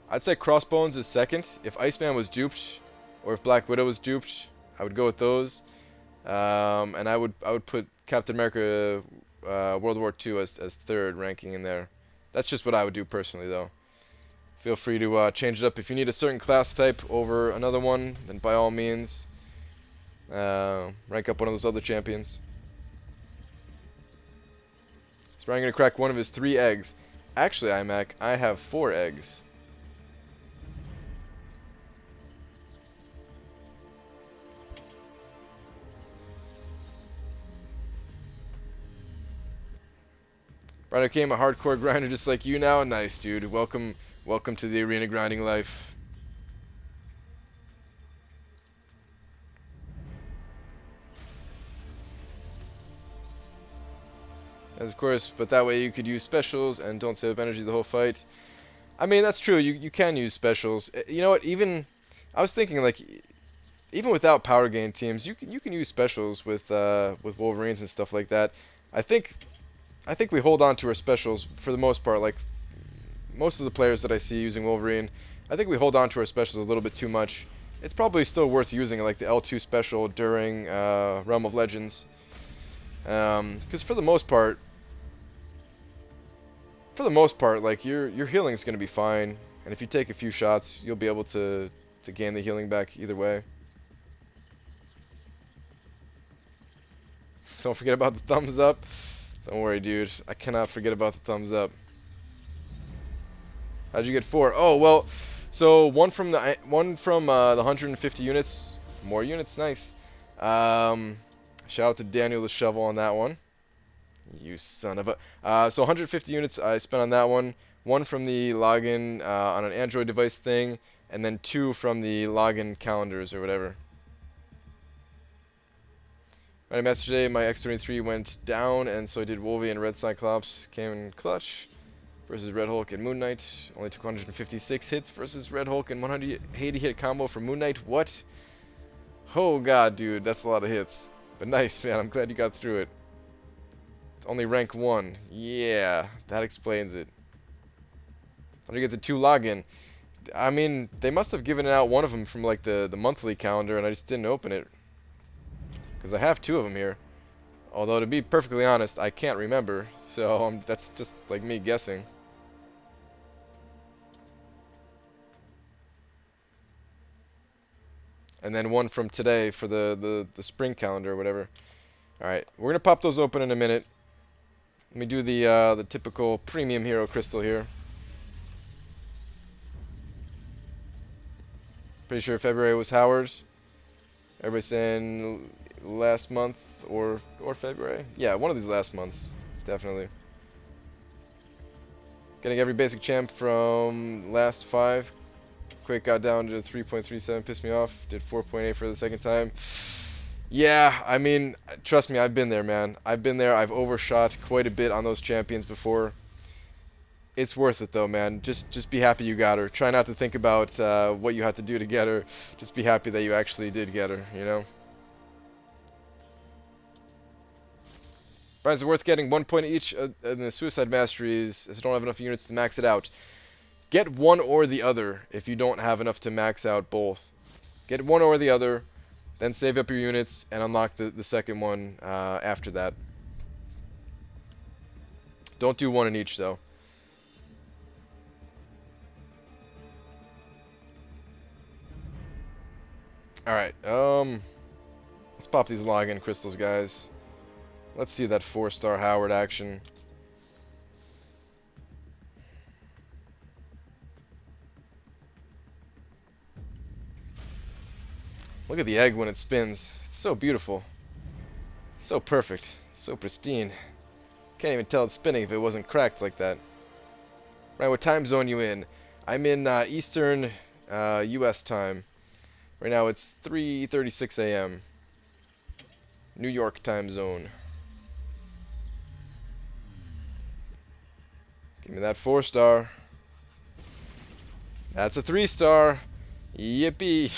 I'd say Crossbones is second. If Iceman was duped, or if Black Widow was duped, I would go with those. And I would put Captain America World War II as third ranking in there. That's just what I would do personally, though. Feel free to change it up. If you need a certain class type over another one, then by all means, rank up one of those other champions. So Brian going to crack one of his 3 eggs. Actually, iMac, I have 4 eggs. Brian became a hardcore grinder just like you now. Nice, dude. Welcome to the arena grinding life. As of course, but that way you could use specials and don't save up energy the whole fight. I mean, that's true. You can use specials. You know what? Even I was thinking like even without power gain teams, you can use specials with Wolverines and stuff like that. I think we hold on to our specials for the most part. Like most of the players that I see using Wolverine, I think we hold on to our specials a little bit too much. It's probably still worth using, like the L2 special during Realm of Legends, because for the most part, like your healing is going to be fine, and if you take a few shots, you'll be able to gain the healing back either way. Don't forget about the thumbs up. Don't worry, dude. I cannot forget about the thumbs up. How'd you get 4? Oh well, so one from the 150 units. More units, nice. Shout out to Daniel the Shovel on that one. You son of a. So 150 units I spent on that one. 1 from the login on an Android device thing, and then 2 from the login calendars or whatever. My yesterday, my X23 went down, and so I did Wolvie and Red Cyclops. Came in clutch versus Red Hulk and Moon Knight. Only took 156 hits versus Red Hulk and 180 hit combo for Moon Knight. What? Oh god, dude, that's a lot of hits. But nice, man. I'm glad you got through it. It's only rank 1. Yeah, that explains it. How do you get the 2 login? I mean, they must have given out one of them from like the monthly calendar, and I just didn't open it. Because I have 2 of them here. Although, to be perfectly honest, I can't remember. So, that's just like me guessing. And then 1 from today for the spring calendar or whatever. Alright, we're going to pop those open in a minute. Let me do the typical premium hero crystal here. Pretty sure February was Howard. Everybody's saying last month or February. Yeah, one of these last months, definitely. Getting every basic champ from last 5. Quake got down to 3.37, pissed me off. Did 4.8 for the second time. Yeah, I mean, trust me, I've been there, man. I've been there. I've overshot quite a bit on those champions before. It's worth it though, man. Just be happy you got her. Try not to think about what you have to do to get her. Just be happy that you actually did get her, you know? Brian, is it worth getting 1 point each in the Suicide Masteries as I don't have enough units to max it out? Get one or the other if you don't have enough to max out both. Get one or the other, then save up your units and unlock the second one after that. Don't do one in each, though. Alright, let's pop these login crystals, guys. Let's see that 4-star Howard action. Look at the egg when it spins. It's so beautiful. So perfect. So pristine. Can't even tell it's spinning if it wasn't cracked like that. Right, what time zone you in? I'm in Eastern U.S. time. Right now it's 3:36 a.m. New York time zone. Give me that 4-star. That's a 3-star. Yippee.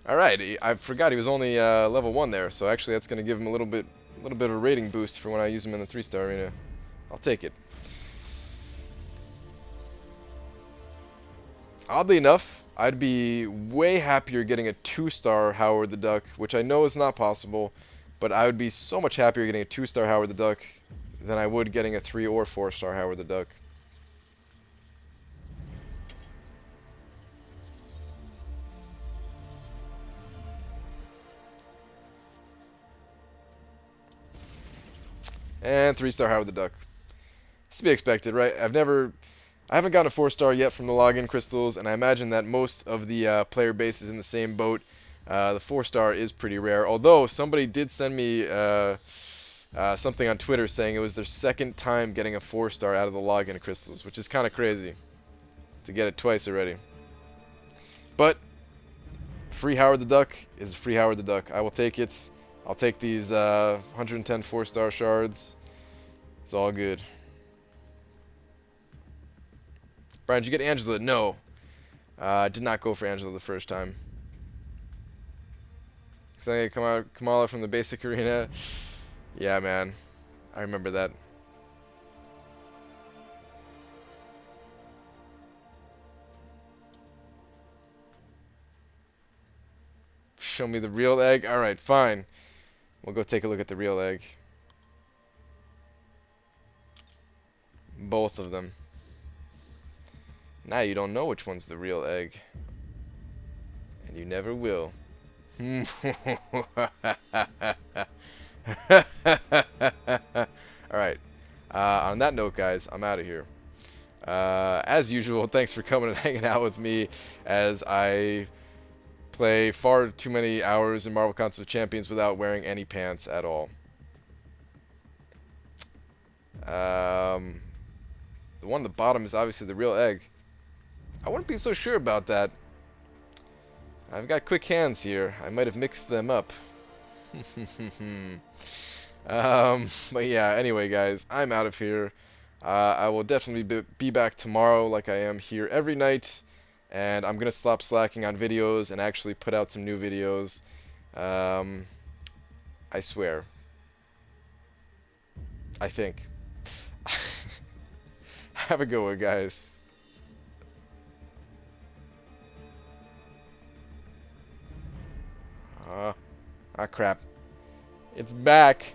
Alright, I forgot he was only level 1 there, so actually that's going to give him a little bit of a rating boost for when I use him in the 3-star arena. I'll take it. Oddly enough, I'd be way happier getting a 2-star Howard the Duck, which I know is not possible, but I would be so much happier getting a 2-star Howard the Duck than I would getting a 3 or 4-star Howard the Duck. And 3-star Howard the Duck. It's to be expected, right? I haven't gotten a 4-star yet from the login crystals, and I imagine that most of the player base is in the same boat. The 4-star is pretty rare, although somebody did send me something on Twitter saying it was their second time getting a 4-star out of the login crystals, which is kind of crazy to get it twice already. But free Howard the Duck is free Howard the Duck. I will take it. I'll take these 110 4-star shards. It's all good. Brian, did you get Angela? No. I did not go for Angela the first time. Saying Kamala from the basic arena. Yeah, man. I remember that. Show me the real egg? Alright, fine. We'll go take a look at the real egg. Both of them. Now you don't know which one's the real egg. And you never will. Alright. On that note, guys, I'm out of here. As usual, thanks for coming and hanging out with me as I play far too many hours in Marvel Contest of Champions without wearing any pants at all. The one at the bottom is obviously the real egg. I wouldn't be so sure about that. I've got quick hands here. I might have mixed them up. But yeah, anyway, guys, I'm out of here. I will definitely be back tomorrow like I am here every night. And I'm going to stop slacking on videos and actually put out some new videos. I swear. I think. Have a good one, guys. Ah, crap. It's back.